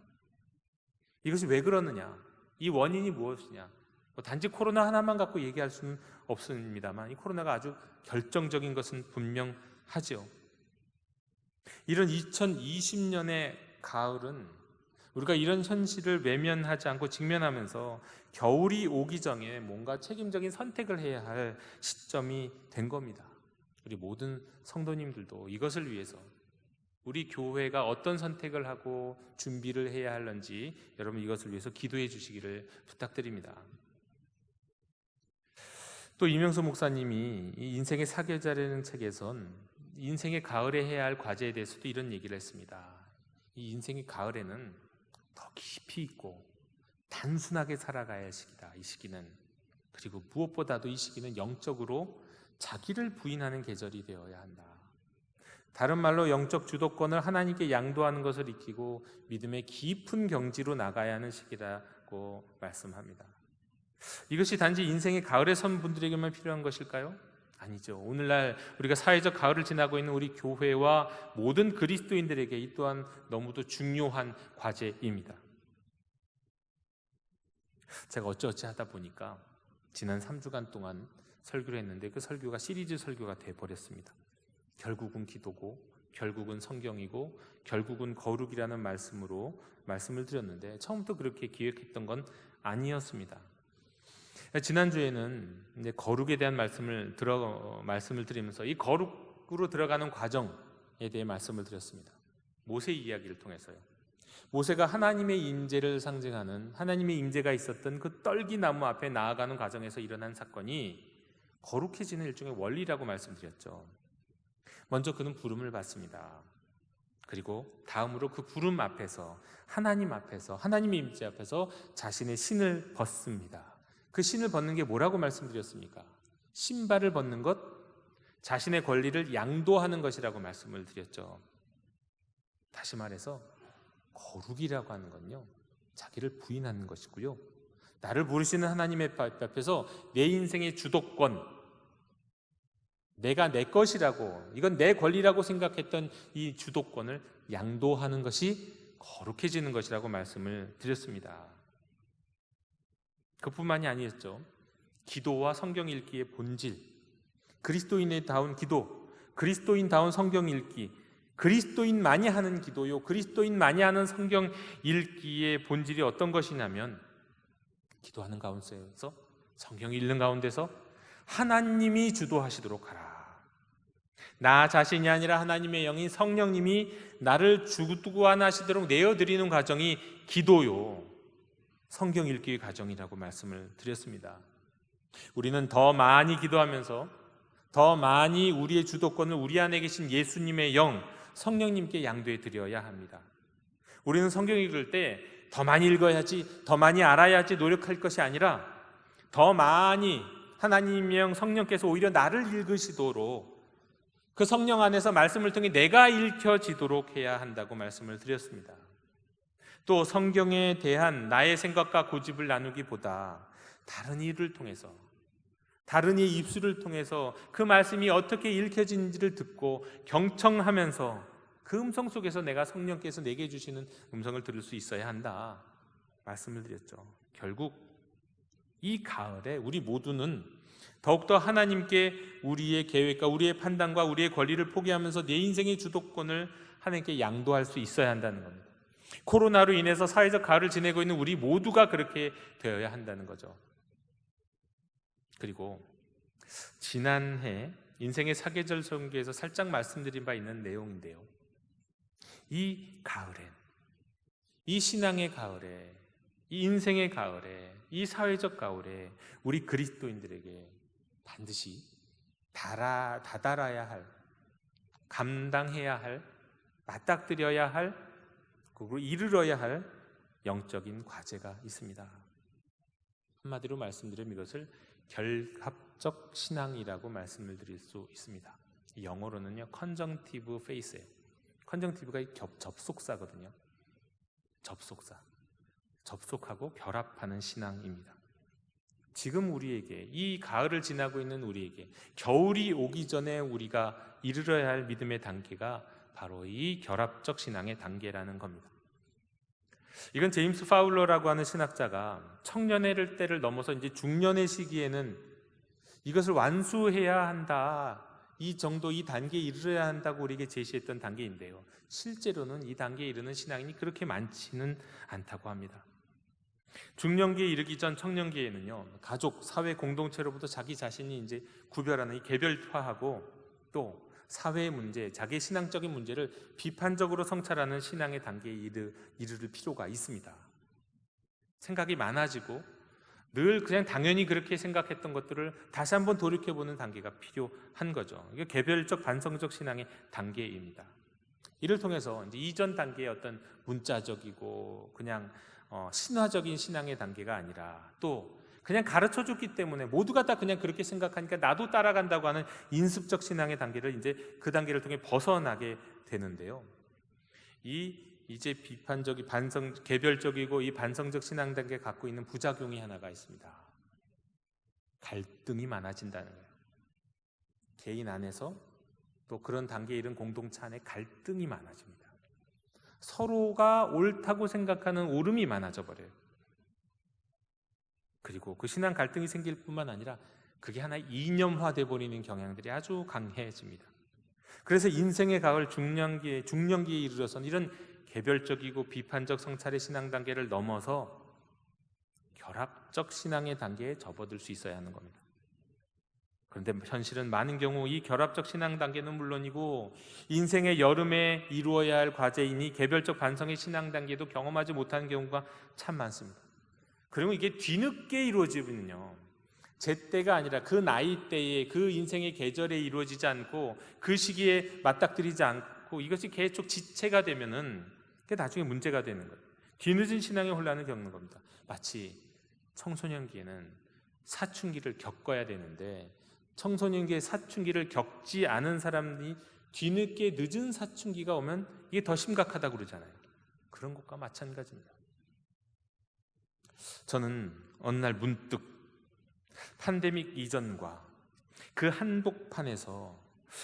이것이 왜 그러느냐? 이 원인이 무엇이냐? 단지 코로나 하나만 갖고 얘기할 수는 없습니다만 이 코로나가 아주 결정적인 것은 분명하죠. 이런 2020년의 가을은 우리가 이런 현실을 외면하지 않고 직면하면서 겨울이 오기 전에 뭔가 책임적인 선택을 해야 할 시점이 된 겁니다. 우리 모든 성도님들도 이것을 위해서 우리 교회가 어떤 선택을 하고 준비를 해야 할는지 여러분 이것을 위해서 기도해 주시기를 부탁드립니다. 또 이명수 목사님이 이 인생의 사계절이라는 책에선 인생의 가을에 해야 할 과제에 대해서도 이런 얘기를 했습니다. 이 인생의 가을에는 더 깊이 있고 단순하게 살아가야 할 시기다. 이 시기는, 그리고 무엇보다도 이 시기는 영적으로 자기를 부인하는 계절이 되어야 한다. 다른 말로 영적 주도권을 하나님께 양도하는 것을 익히고 믿음의 깊은 경지로 나가야 하는 시기라고 말씀합니다. 이것이 단지 인생의 가을에 선 분들에게만 필요한 것일까요? 아니죠. 오늘날 우리가 사회적 가을을 지나고 있는 우리 교회와 모든 그리스도인들에게 이 또한 너무도 중요한 과제입니다. 제가 어찌어찌 하다 보니까 지난 3주간 동안 설교를 했는데 그 설교가 시리즈 설교가 돼버렸습니다. 결국은 기도고, 결국은 성경이고, 결국은 거룩이라는 말씀으로 말씀을 드렸는데 처음부터 그렇게 기획했던 건 아니었습니다. 지난주에는 이제 거룩에 대한 말씀을 드리면서 이 거룩으로 들어가는 과정에 대해 말씀을 드렸습니다. 모세 이야기를 통해서요. 모세가 하나님의 임재를 상징하는 하나님의 임재가 있었던 그 떨기나무 앞에 나아가는 과정에서 일어난 사건이 거룩해지는 일종의 원리라고 말씀드렸죠. 먼저 그는 부름을 받습니다. 그리고 다음으로 그 부름 앞에서 하나님 앞에서 하나님의 임재 앞에서 자신의 신을 벗습니다. 그 신을 벗는 게 뭐라고 말씀드렸습니까? 신발을 벗는 것, 자신의 권리를 양도하는 것이라고 말씀을 드렸죠. 다시 말해서 거룩이라고 하는 건요, 자기를 부인하는 것이고요, 나를 부르시는 하나님의 앞에서 내 인생의 주도권, 내가 내 것이라고, 이건 내 권리라고 생각했던 이 주도권을 양도하는 것이 거룩해지는 것이라고 말씀을 드렸습니다. 그뿐만이 아니었죠. 기도와 성경 읽기의 본질, 그리스도인다운 기도, 그리스도인다운 성경 읽기, 그리스도인만이 하는 기도요, 그리스도인만이 하는 성경 읽기의 본질이 어떤 것이냐면 기도하는 가운데서, 성경 읽는 가운데서 하나님이 주도하시도록 하라. 나 자신이 아니라 하나님의 영인 성령님이 나를 주관하시도록 내어드리는 과정이 기도요, 성경 읽기의 과정이라고 말씀을 드렸습니다. 우리는 더 많이 기도하면서 더 많이 우리의 주도권을 우리 안에 계신 예수님의 영, 성령님께 양도해 드려야 합니다. 우리는 성경 읽을 때 더 많이 읽어야지, 더 많이 알아야지 노력할 것이 아니라 더 많이 하나님의 영, 성령께서 오히려 나를 읽으시도록, 그 성령 안에서 말씀을 통해 내가 읽혀지도록 해야 한다고 말씀을 드렸습니다. 또 성경에 대한 나의 생각과 고집을 나누기보다 다른 이를 통해서, 다른 이의 입술을 통해서 그 말씀이 어떻게 읽혀진지를 듣고 경청하면서 그 음성 속에서 내가 성령께서 내게 주시는 음성을 들을 수 있어야 한다 말씀을 드렸죠. 결국 이 가을에 우리 모두는 더욱더 하나님께 우리의 계획과 우리의 판단과 우리의 권리를 포기하면서 내 인생의 주도권을 하나님께 양도할 수 있어야 한다는 겁니다. 코로나로 인해서 사회적 가을을 지내고 있는 우리 모두가 그렇게 되어야 한다는 거죠. 그리고 지난해 인생의 사계절 선교에서 살짝 말씀드린 바 있는 내용인데요, 이 가을에, 이 신앙의 가을에 이 인생의 가을에, 이 사회적 가을에 우리 그리스도인들에게 반드시 다다라야 할, 감당해야 할, 맞닥뜨려야 할, 그리고 이르러야 할 영적인 과제가 있습니다. 한마디로 말씀드리면 이것을 결합적 신앙이라고 말씀을 드릴 수 있습니다. 영어로는요, conjunctive faith예요. conjunctive가 접속사거든요. 접속사. 접속하고 결합하는 신앙입니다. 지금 우리에게, 이 가을을 지나고 있는 우리에게 겨울이 오기 전에 우리가 이르러야 할 믿음의 단계가 바로 이 결합적 신앙의 단계라는 겁니다. 이건 제임스 파울러라고 하는 신학자가 청년의 때를 넘어서 이제 중년의 시기에는 이것을 완수해야 한다, 이 정도, 이 단계에 이르러야 한다고 우리에게 제시했던 단계인데요, 실제로는 이 단계에 이르는 신앙인이 그렇게 많지는 않다고 합니다. 중년기에 이르기 전 청년기에는요, 가족, 사회 공동체로부터 자기 자신이 이제 구별하는 이 개별화하고 또 사회의 문제, 자기의 신앙적인 문제를 비판적으로 성찰하는 신앙의 단계에 이르를 필요가 있습니다. 생각이 많아지고 늘 그냥 당연히 그렇게 생각했던 것들을 다시 한번 돌이켜보는 단계가 필요한 거죠. 이게 개별적 반성적 신앙의 단계입니다. 이를 통해서 이제 이전 단계의 어떤 문자적이고 그냥 신화적인 신앙의 단계가 아니라 또 그냥 가르쳐줬기 때문에 모두가 다 그냥 그렇게 생각하니까 나도 따라간다고 하는 인습적 신앙의 단계를 이제 그 단계를 통해 벗어나게 되는데요. 이제 비판적이 개별적이고 이 반성적 신앙 단계가 갖고 있는 부작용이 하나가 있습니다. 갈등이 많아진다는 거예요. 개인 안에서 또 그런 단계에 이른 공동체 안에 갈등이 많아집니다. 서로가 옳다고 생각하는 옳음이 많아져 버려요. 그리고 그 신앙 갈등이 생길 뿐만 아니라 그게 하나 이념화돼 버리는 경향들이 아주 강해집니다. 그래서 인생의 가을 중년기에 이르러선 이런 개별적이고 비판적 성찰의 신앙 단계를 넘어서 결합적 신앙의 단계에 접어들 수 있어야 하는 겁니다. 그런데 현실은 많은 경우 이 결합적 신앙 단계는 물론이고 인생의 여름에 이루어야 할 과제인 이 개별적 반성의 신앙 단계도 경험하지 못하는 경우가 참 많습니다. 그리고 이게 뒤늦게 이루어지면요, 제때가 아니라 그 나이대에, 그 인생의 계절에 이루어지지 않고 그 시기에 맞닥뜨리지 않고 이것이 계속 지체가 되면은 그게 나중에 문제가 되는 거예요. 뒤늦은 신앙의 혼란을 겪는 겁니다. 마치 청소년기에는 사춘기를 겪어야 되는데 청소년기의 사춘기를 겪지 않은 사람이 뒤늦게 늦은 사춘기가 오면 이게 더 심각하다고 그러잖아요. 그런 것과 마찬가지입니다. 저는 어느 날 문득 팬데믹 이전과 그 한복판에서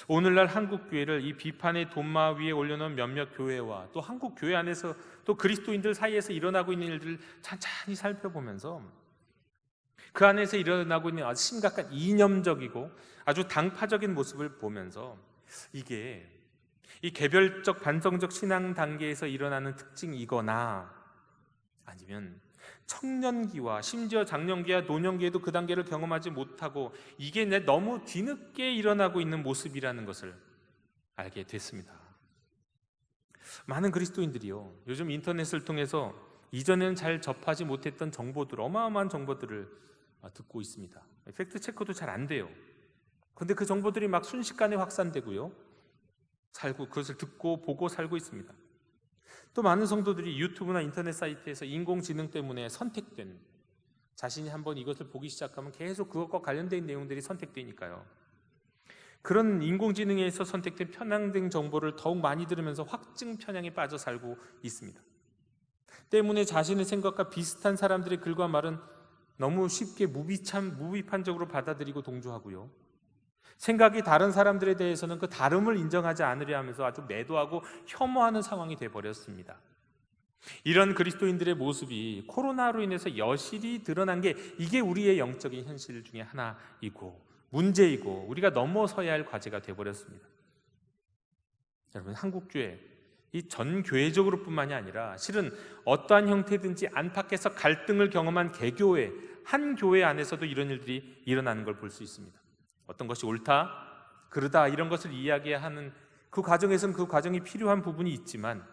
오늘날 한국 교회를 이 비판의 돈마 위에 올려놓은 몇몇 교회와 또 한국 교회 안에서 또 그리스도인들 사이에서 일어나고 있는 일들을 찬찬히 살펴보면서 그 안에서 일어나고 있는 아주 심각한 이념적이고 아주 당파적인 모습을 보면서 이게 이 개별적 반성적 신앙 단계에서 일어나는 특징이거나 아니면 청년기와 심지어 장년기와 노년기에도 그 단계를 경험하지 못하고 이게 너무 뒤늦게 일어나고 있는 모습이라는 것을 알게 됐습니다. 많은 그리스도인들이요, 요즘 인터넷을 통해서 이전에는 잘 접하지 못했던 정보들, 어마어마한 정보들을 듣고 있습니다. 팩트 체크도 잘 안 돼요. 그런데 그 정보들이 막 순식간에 확산되고요, 그것을 듣고 보고 살고 있습니다. 또 많은 성도들이 유튜브나 인터넷 사이트에서 인공지능 때문에 선택된, 자신이 한번 이것을 보기 시작하면 계속 그것과 관련된 내용들이 선택되니까요, 그런 인공지능에서 선택된 편향된 정보를 더욱 많이 들으면서 확증 편향에 빠져 살고 있습니다. 때문에 자신의 생각과 비슷한 사람들의 글과 말은 너무 쉽게 무비판적으로 받아들이고 동조하고요, 생각이 다른 사람들에 대해서는 그 다름을 인정하지 않으려 하면서 아주 매도하고 혐오하는 상황이 되어버렸습니다. 이런 그리스도인들의 모습이 코로나로 인해서 여실히 드러난 게 이게 우리의 영적인 현실 중에 하나이고 문제이고 우리가 넘어서야 할 과제가 되어버렸습니다. 여러분, 한국교회 이 전 교회적으로 뿐만이 아니라 실은 어떠한 형태든지 안팎에서 갈등을 경험한 개교회, 한 교회 안에서도 이런 일들이 일어나는 걸 볼 수 있습니다. 어떤 것이 옳다, 그르다 이런 것을 이야기하는 그 과정에서는 그 과정이 필요한 부분이 있지만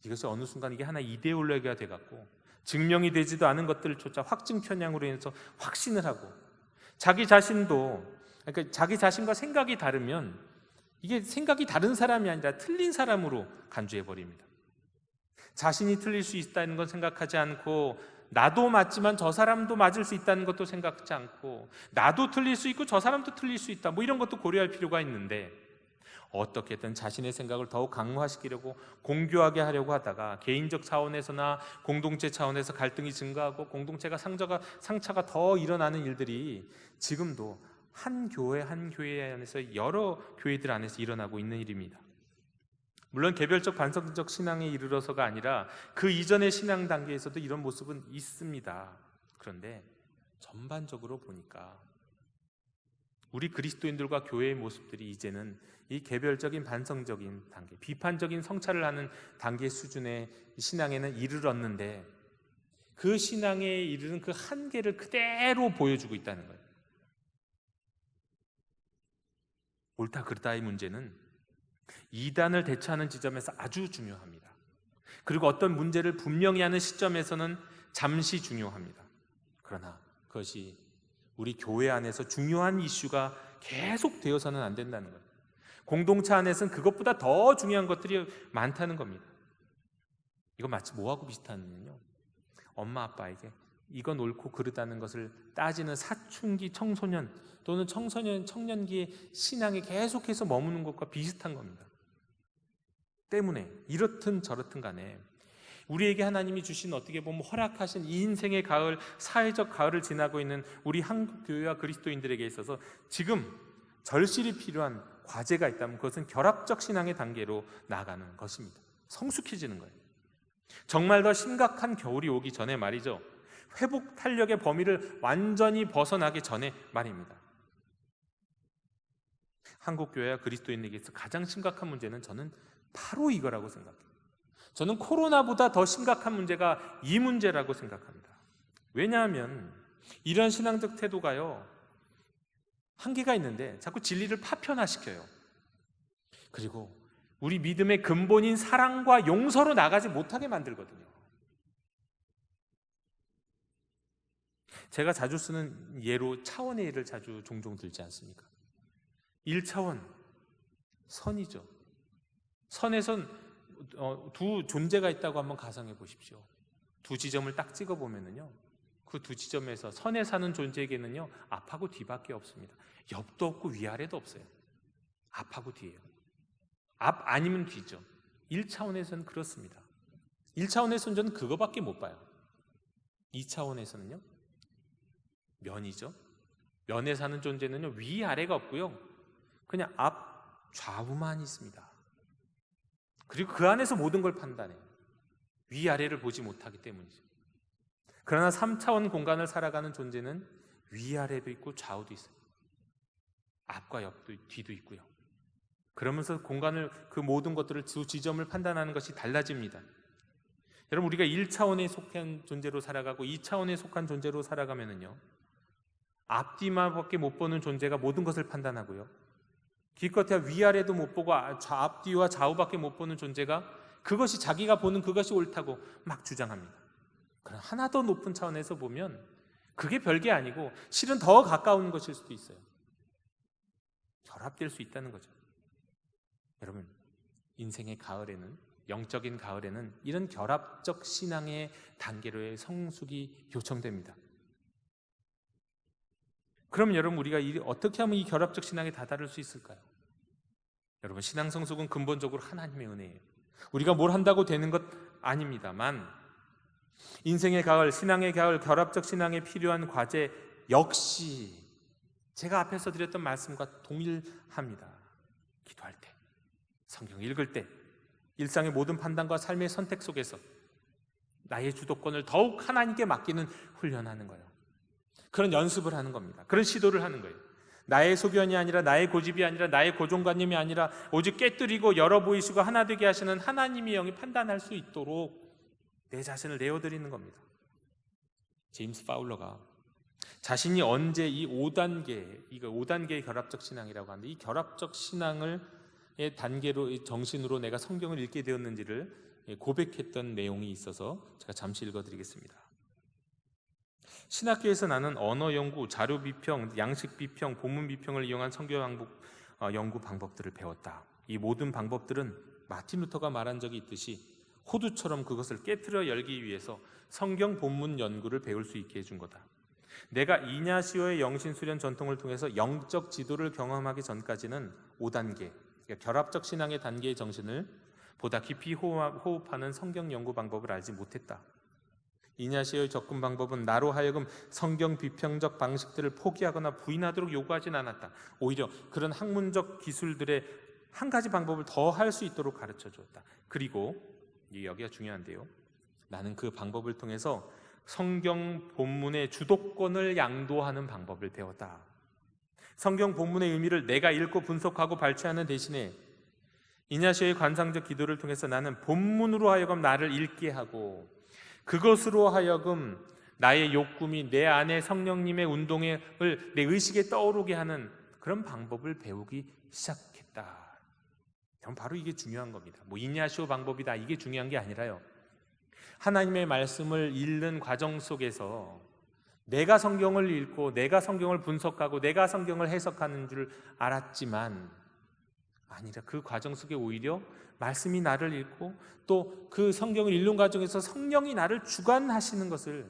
이것이 어느 순간 이게 하나 이데올로기가 돼갖고 증명이 되지도 않은 것들조차 확증 편향으로 인해서 확신을 하고, 자기 자신도, 그러니까 자기 자신과 생각이 다르면 이게 생각이 다른 사람이 아니라 틀린 사람으로 간주해 버립니다. 자신이 틀릴 수 있다는 건 생각하지 않고, 나도 맞지만 저 사람도 맞을 수 있다는 것도 생각하지 않고, 나도 틀릴 수 있고 저 사람도 틀릴 수 있다, 이런 것도 고려할 필요가 있는데, 어떻게든 자신의 생각을 더욱 강화시키려고, 공교하게 하려고 하다가 개인적 차원에서나 공동체 차원에서 갈등이 증가하고 공동체가 상처가 더 일어나는 일들이 지금도 한 교회 안에서 여러 교회들 안에서 일어나고 있는 일입니다. 물론 개별적 반성적 신앙에 이르러서가 아니라 그 이전의 신앙 단계에서도 이런 모습은 있습니다. 그런데 전반적으로 보니까 우리 그리스도인들과 교회의 모습들이 이제는 이 개별적인 반성적인 단계, 비판적인 성찰을 하는 단계 수준의 신앙에는 이르렀는데, 그 신앙에 이르는 그 한계를 그대로 보여주고 있다는 거예요. 옳다 그르다의 문제는 이단을 대처하는 지점에서 아주 중요합니다. 그리고 어떤 문제를 분명히 하는 시점에서는 잠시 중요합니다. 그러나 그것이 우리 교회 안에서 중요한 이슈가 계속 되어서는 안 된다는 거예요. 공동체 안에서는 그것보다 더 중요한 것들이 많다는 겁니다. 이거 마치 뭐하고 비슷하냐면요, 엄마 아빠에게 이건 옳고 그르다는 것을 따지는 사춘기 청소년 또는 청년기의 신앙에 계속해서 머무는 것과 비슷한 겁니다. 때문에 이렇든 저렇든 간에 우리에게 하나님이 주신, 어떻게 보면 허락하신 이 인생의 가을, 사회적 가을을 지나고 있는 우리 한국 교회와 그리스도인들에게 있어서 지금 절실히 필요한 과제가 있다면 그것은 결합적 신앙의 단계로 나아가는 것입니다. 성숙해지는 거예요. 정말 더 심각한 겨울이 오기 전에 말이죠, 회복 탄력의 범위를 완전히 벗어나기 전에 말입니다. 한국 교회와 그리스도인에게서 가장 심각한 문제는 저는 바로 이거라고 생각해요. 저는 코로나보다 더 심각한 문제가 이 문제라고 생각합니다. 왜냐하면 이런 신앙적 태도가요, 한계가 있는데 자꾸 진리를 파편화시켜요. 그리고 우리 믿음의 근본인 사랑과 용서로 나가지 못하게 만들거든요. 제가 자주 쓰는 예로 차원의 예를 종종 들지 않습니까? 1차원, 선이죠. 선에선 두 존재가 있다고 한번 가상해 보십시오. 두 지점을 딱 찍어 보면은요, 그 두 지점에서 선에 사는 존재에게는요, 앞하고 뒤밖에 없습니다. 옆도 없고 위아래도 없어요. 앞하고 뒤예요. 앞 아니면 뒤죠. 1차원에서는 그렇습니다. 1차원에서는 저는 그거밖에 못 봐요. 2차원에서는요, 면이죠. 면에 사는 존재는요, 위아래가 없고요, 그냥 앞 좌우만 있습니다. 그리고 그 안에서 모든 걸 판단해요. 위아래를 보지 못하기 때문이죠. 그러나 3차원 공간을 살아가는 존재는 위아래도 있고 좌우도 있어요. 앞과 옆도 뒤도 있고요. 그러면서 그 모든 것들을 두 지점을 판단하는 것이 달라집니다. 여러분, 우리가 1차원에 속한 존재로 살아가고 2차원에 속한 존재로 살아가면은요, 앞뒤만밖에 못 보는 존재가 모든 것을 판단하고요, 기껏해야 위아래도 못 보고 앞뒤와 좌우밖에 못 보는 존재가 그것이 자기가 보는 그것이 옳다고 막 주장합니다. 그러나 하나 더 높은 차원에서 보면 그게 별게 아니고 실은 더 가까운 것일 수도 있어요. 결합될 수 있다는 거죠. 여러분, 인생의 가을에는, 영적인 가을에는 이런 결합적 신앙의 단계로의 성숙이 요청됩니다. 그럼 여러분, 우리가 어떻게 하면 이 결합적 신앙에 다다를 수 있을까요? 여러분, 신앙 성숙은 근본적으로 하나님의 은혜예요. 우리가 뭘 한다고 되는 것 아닙니다만, 인생의 가을, 신앙의 가을, 결합적 신앙에 필요한 과제 역시 제가 앞에서 드렸던 말씀과 동일합니다. 기도할 때, 성경 읽을 때, 일상의 모든 판단과 삶의 선택 속에서 나의 주도권을 더욱 하나님께 맡기는 훈련하는 거예요. 그런 연습을 하는 겁니다. 그런 시도를 하는 거예요. 나의 소견이 아니라, 나의 고집이 아니라, 나의 고정관념이 아니라 오직 깨뜨리고 열어 보이시고 하나 되게 하시는 하나님의 영이 판단할 수 있도록 내 자신을 내어드리는 겁니다. 제임스 파울러가 자신이 언제 이 5단계의 결합적 신앙이라고 하는데, 이 결합적 신앙을 단계로, 정신으로 내가 성경을 읽게 되었는지를 고백했던 내용이 있어서 제가 잠시 읽어드리겠습니다. 신학교에서 나는 언어 연구, 자료 비평, 양식 비평, 본문 비평을 이용한 성경 연구 방법들을 배웠다. 이 모든 방법들은 마틴 루터가 말한 적이 있듯이 호두처럼 그것을 깨트려 열기 위해서 성경 본문 연구를 배울 수 있게 해준 거다. 내가 이냐시오의 영신수련 전통을 통해서 영적 지도를 경험하기 전까지는 5단계, 그러니까 결합적 신앙의 단계의 정신을 보다 깊이 호흡하는 성경 연구 방법을 알지 못했다. 이냐시오의 접근 방법은 나로 하여금 성경 비평적 방식들을 포기하거나 부인하도록 요구하진 않았다. 오히려 그런 학문적 기술들의 한 가지 방법을 더 할 수 있도록 가르쳐 주었다. 그리고 여기가 중요한데요, 나는 그 방법을 통해서 성경 본문의 주도권을 양도하는 방법을 배웠다. 성경 본문의 의미를 내가 읽고 분석하고 발췌하는 대신에 이냐시오의 관상적 기도를 통해서 나는 본문으로 하여금 나를 읽게 하고 그것으로 하여금 나의 욕구미, 내 안에 성령님의 운동을 내 의식에 떠오르게 하는 그런 방법을 배우기 시작했다. 바로 이게 중요한 겁니다. 이냐시오 방법이다, 이게 중요한 게 아니라요, 하나님의 말씀을 읽는 과정 속에서 내가 성경을 읽고 내가 성경을 분석하고 내가 성경을 해석하는 줄 알았지만 아니라 그 과정 속에 오히려 말씀이 나를 읽고 또 그 성경을 읽는 과정에서 성령이 나를 주관하시는 것을,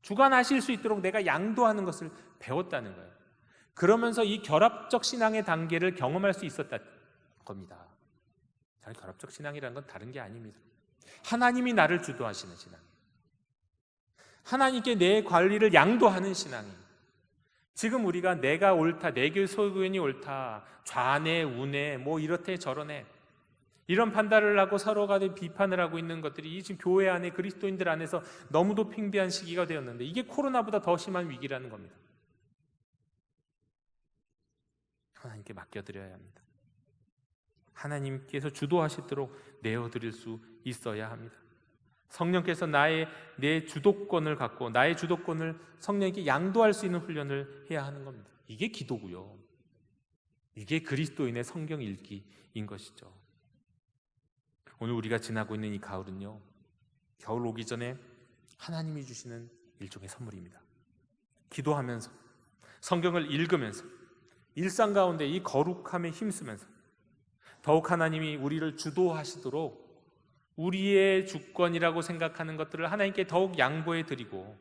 주관하실 수 있도록 내가 양도하는 것을 배웠다는 거예요. 그러면서 이 결합적 신앙의 단계를 경험할 수 있었다는 겁니다. 결합적 신앙이라는 건 다른 게 아닙니다. 하나님이 나를 주도하시는 신앙이에요. 하나님께 내 관리를 양도하는 신앙이에요. 지금 우리가 내가 옳다, 내 소견이 옳다, 좌네 우네 이렇대 저러네, 이런 판단을 하고 서로가 비판을 하고 있는 것들이 지금 교회 안에, 그리스도인들 안에서 너무도 팽배한 시기가 되었는데 이게 코로나보다 더 심한 위기라는 겁니다. 하나님께 맡겨드려야 합니다. 하나님께서 주도하시도록 내어드릴 수 있어야 합니다. 성령께서 내 주도권을 갖고 나의 주도권을 성령에게 양도할 수 있는 훈련을 해야 하는 겁니다. 이게 기도고요, 이게 그리스도인의 성경 읽기인 것이죠. 오늘 우리가 지나고 있는 이 가을은요, 겨울 오기 전에 하나님이 주시는 일종의 선물입니다. 기도하면서, 성경을 읽으면서, 일상 가운데 이 거룩함에 힘쓰면서 더욱 하나님이 우리를 주도하시도록 우리의 주권이라고 생각하는 것들을 하나님께 더욱 양보해 드리고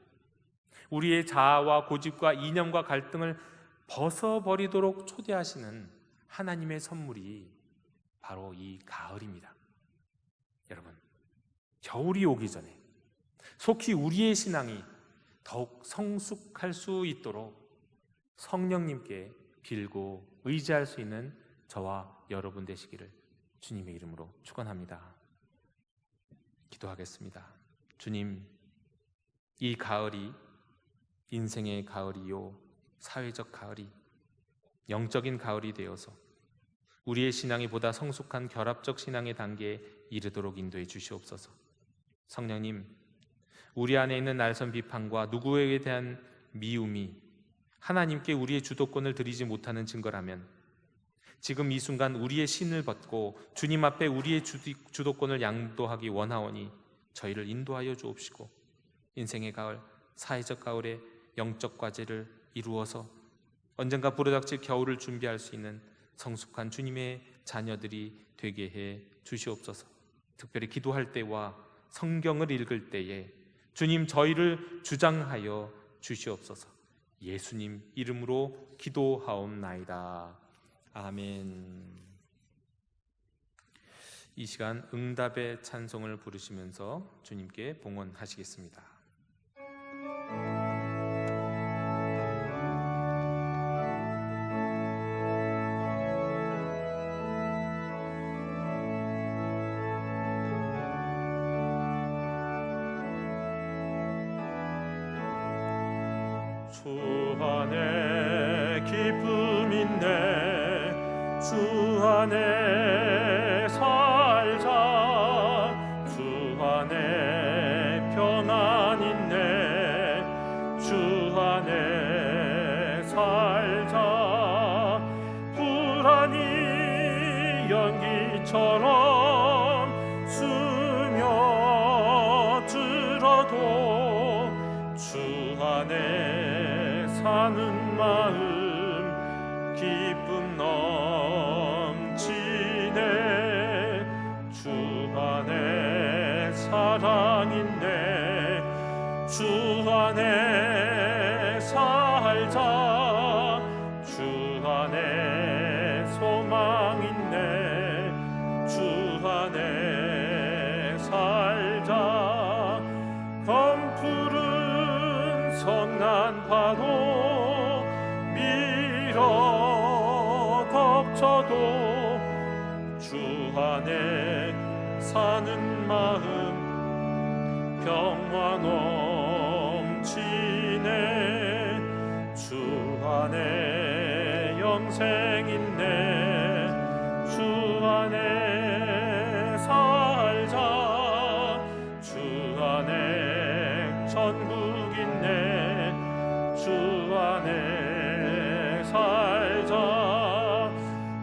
우리의 자아와 고집과 이념과 갈등을 벗어버리도록 초대하시는 하나님의 선물이 바로 이 가을입니다. 여러분, 겨울이 오기 전에 속히 우리의 신앙이 더욱 성숙할 수 있도록 성령님께 빌고 의지할 수 있는 저와 여러분 되시기를 주님의 이름으로 축원합니다. 기도하겠습니다. 주님, 이 가을이 인생의 가을이요, 사회적 가을이, 영적인 가을이 되어서 우리의 신앙이 보다 성숙한 결합적 신앙의 단계에 이르도록 인도해 주시옵소서. 성령님, 우리 안에 있는 날선 비판과 누구에게 대한 미움이 하나님께 우리의 주도권을 드리지 못하는 증거라면 지금 이 순간 우리의 신을 벗고 주님 앞에 우리의 주도권을 양도하기 원하오니 저희를 인도하여 주옵시고 인생의 가을, 사회적 가을에 영적 과제를 이루어서 언젠가 불어닥칠 겨울을 준비할 수 있는 성숙한 주님의 자녀들이 되게 해 주시옵소서. 특별히 기도할 때와 성경을 읽을 때에 주님, 저희를 주장하여 주시옵소서. 예수님 이름으로 기도하옵나이다. 아멘. 이 시간 응답의 찬송을 부르시면서 주님께 봉헌하시겠습니다. 주 안에 기쁨 있네, 주 안에 살자, 주 안에 평안 있네, 주 안에 살자. 불안이 연기처럼 숨 사는 마음 기쁨 넘치네. 주 안에 사랑 있네. 주 안에 살자. 주 안에 소망 있네. 주 안에 살자. 검푸른 성난 파도 밀어 덮쳐도 주 안에 사는 마음 평화 넘치네. 주 안에 영생 있네. 주 안에 살자. 주 안에 천국 있네. 주 안에 살자.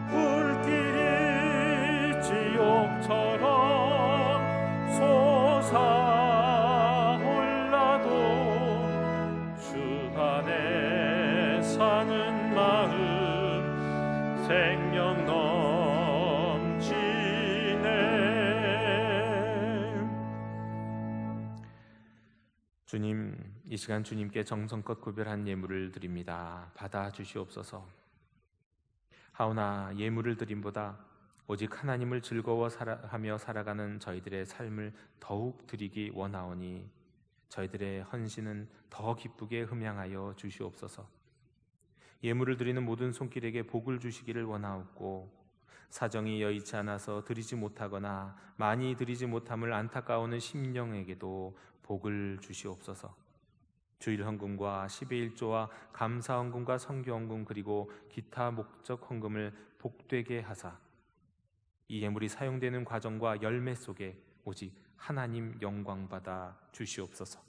불길이 지옥처럼 솟아올라도 주 안에 사는 마음 생명 넘치네. 주님, 이 시간 주님께 정성껏 구별한 예물을 드립니다. 받아 주시옵소서. 하오나 예물을 드림보다 오직 하나님을 즐거워하며 살아가는 저희들의 삶을 더욱 드리기 원하오니 저희들의 헌신은 더 기쁘게 흠양하여 주시옵소서. 예물을 드리는 모든 손길에게 복을 주시기를 원하옵고, 사정이 여의치 않아서 드리지 못하거나 많이 드리지 못함을 안타까워하는 심령에게도 복을 주시옵소서. 주일 헌금과 10의 1조와 감사 헌금과 선교 헌금 그리고 기타 목적 헌금을 복되게 하사 이 예물이 사용되는 과정과 열매 속에 오직 하나님 영광 받아 주시옵소서.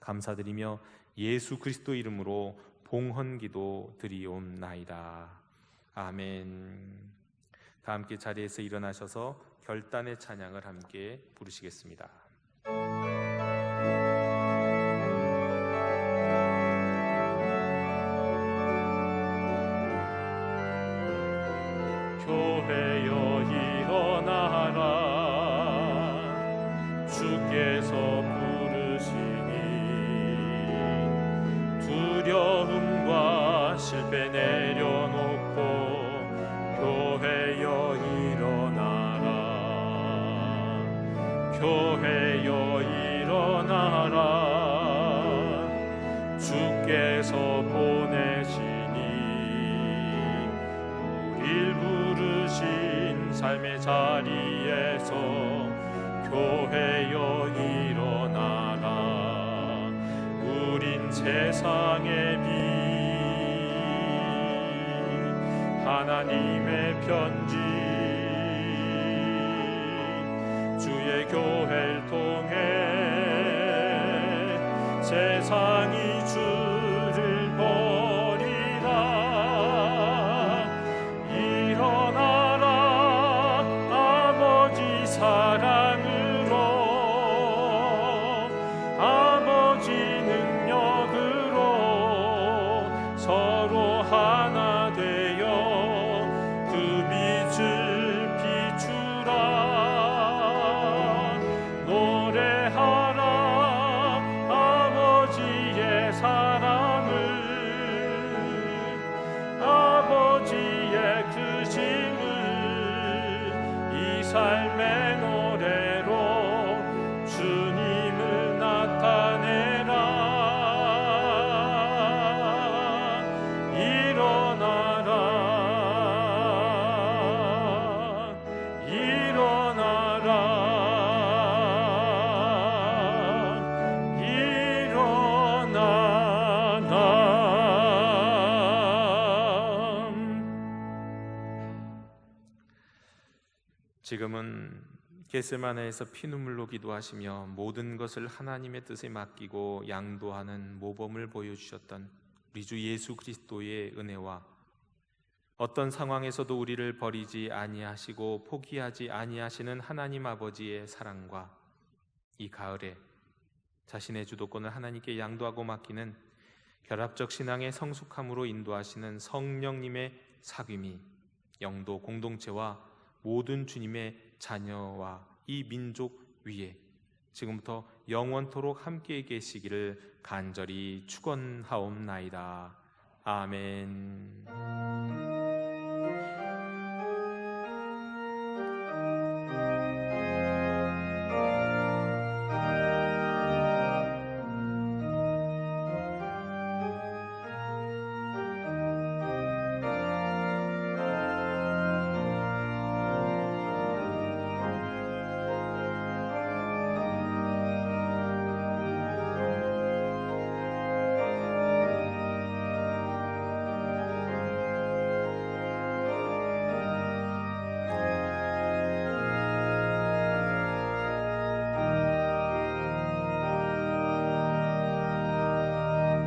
감사드리며 예수 그리스도 이름으로 봉헌기도 드리옵나이다. 아멘. 다 함께 자리에서 일어나셔서 결단의 찬양을 함께 부르시겠습니다. 교회여 일어나라. 주께서 부르시니 두려움과 실패 내려놓고 교회여 일어나라. 교회여 일어나라. 주께서 보내시니 우릴 부르신 삶의 자리에서 교회여 일어나라. 우린 세상의 빛 하나님의 편지 주의 교회를 통해 세상이 주를 버리라. 일어나라. 아버지 사랑으로 아버지 능력으로 서로 하나 되어 그 빛을 비추라. 노래하라. 아버지의 사랑을 아버지의 크심을 이 삶의 노래로 주님을 나타내라. 일어나라. 일어나라. 일어나라. 지금은 겟세마네에서 피눈물로 기도하시며 모든 것을 하나님의 뜻에 맡기고 양도하는 모범을 보여주셨던 우리 주 예수 그리스도의 은혜와 어떤 상황에서도 우리를 버리지 아니하시고 포기하지 아니하시는 하나님 아버지의 사랑과 이 가을에 자신의 주도권을 하나님께 양도하고 맡기는 결합적 신앙의 성숙함으로 인도하시는 성령님의 사귐이 영도 공동체와 모든 주님의 자녀와 이 민족 위에 지금부터 영원토록 함께 계시기를 간절히 축원하옵나이다. 아멘.